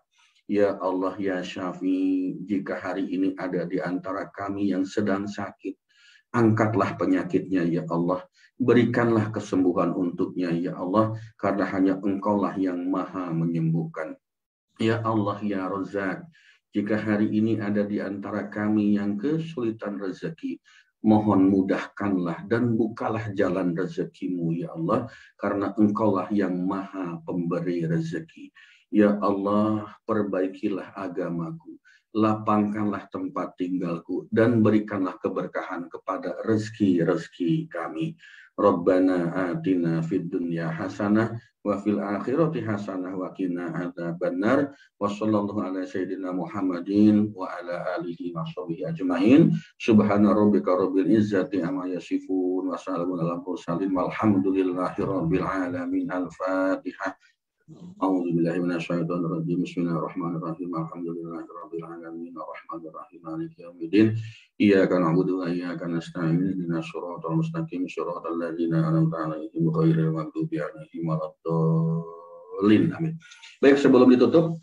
S2: Ya Allah, ya Syafi, jika hari ini ada di antara kami yang sedang sakit, angkatlah penyakitnya ya Allah. Berikanlah kesembuhan untuknya ya Allah, karena hanya Engkaulah yang maha menyembuhkan. Ya Allah, ya Razak, jika hari ini ada di antara kami yang kesulitan rezeki, mohon mudahkanlah dan bukalah jalan rezekimu ya Allah, karena Engkaulah yang maha pemberi rezeki. Ya Allah, perbaikilah agamaku, lapangkanlah tempat tinggalku, dan berikanlah keberkahan kepada rezeki-rezeki kami. Rabbana atina fid dunya hasanah wa fil akhirati hasanah wa qina adzabannar. Wa sallallahu ala sayyidina Muhammadin wa ala alihi wa sahbihi ajmain. Subhana rabbika rabbil izzati amma yasifun wa salamun alal mursalin walhamdulillahi rabbil alamin. Al-Fatihah. A'udzu billahi minasyaitonir rajim. Bismillahirrahmanirrahim. Alhamdulillahirabbil alamin arrahmanir rahim maliki yaumiddin. Iyyaka na'budu wa iyyaka nasta'in. Ihdinas shiratal mustaqim shiratal ladzina an'amta 'alaihim ghairil maghdubi 'alaihim waladdallin. Amin. Baik, sebelum ditutup,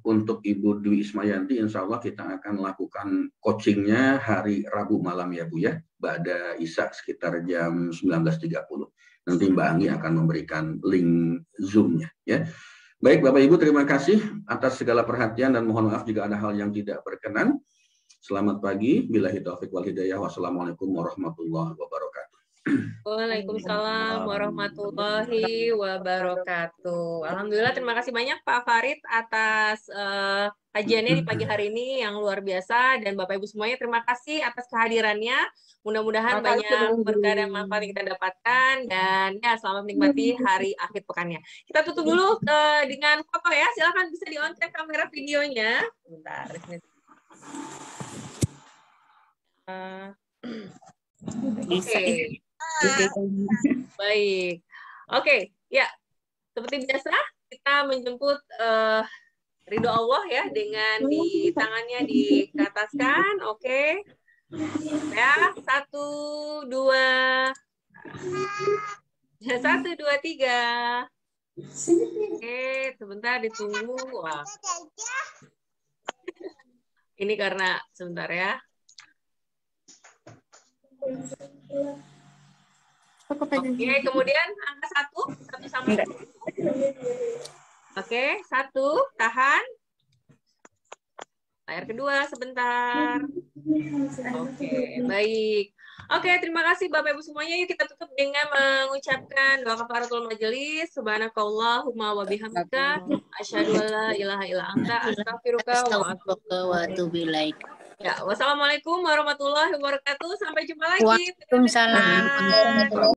S2: untuk Ibu Dwi Ismayanti, insya Allah kita akan lakukan coachingnya hari Rabu malam ya Bu ya, ba'da Isya sekitar jam 19.30. Nanti Mbak Anggi akan memberikan link Zoom-nya ya. Baik Bapak Ibu, terima kasih atas segala perhatian dan mohon maaf jika ada hal yang tidak berkenan. Selamat pagi, billahi taufik wal hidayah. Wassalamualaikum warahmatullahi wabarakatuh.
S1: Waalaikumsalam warahmatullahi wabarakatuh. Alhamdulillah, terima kasih banyak Pak Farid atas kajiannya di pagi hari ini yang luar biasa, dan Bapak Ibu semuanya terima kasih atas kehadirannya. Mudah-mudahan banyak berkah dan manfaat yang kita dapatkan, dan ya selamat menikmati hari akhir pekannya. Kita tutup dulu dengan foto ya. Silakan bisa di-on-cam kamera videonya. Bentar. Oke. Baik. Oke, ya. Seperti biasa, kita menjemput ridho Allah ya, dengan di tangannya dikataskan. Oke. Ya, 1, 2. 1, 2, 3. Oke, sebentar ditunggu. Wah. Ini karena sebentar ya. Oke, kemudian angka 1 sama 1. Oke, 1, tahan. Layar kedua sebentar. Oke, baik. Oke, terima kasih Bapak Ibu semuanya. Yuk kita tutup dengan mengucapkan doa kafaratul majelis. Subhanakallahumma wa bihamdika asyhadu an la ilaha illa anta astaghfiruka wa atubu ilaik. Ya, wassalamualaikum warahmatullahi wabarakatuh. Sampai jumpa lagi.
S3: Waalaikumsalam.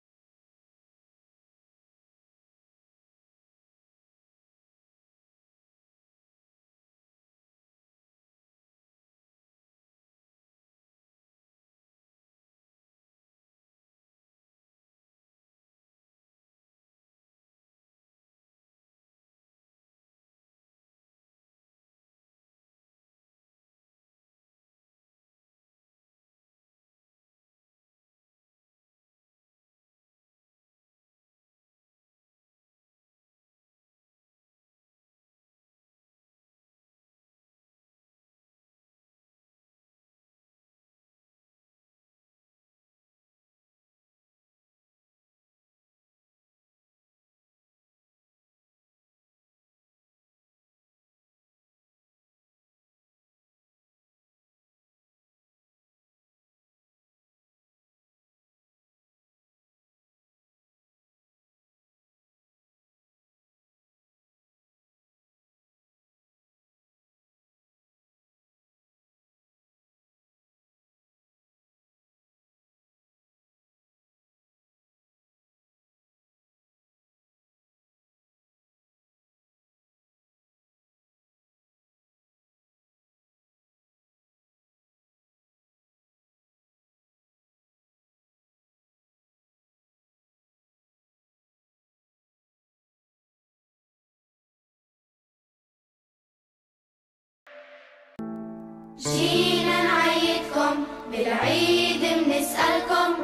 S4: جينا نعيدكم بالعيد بنسألكم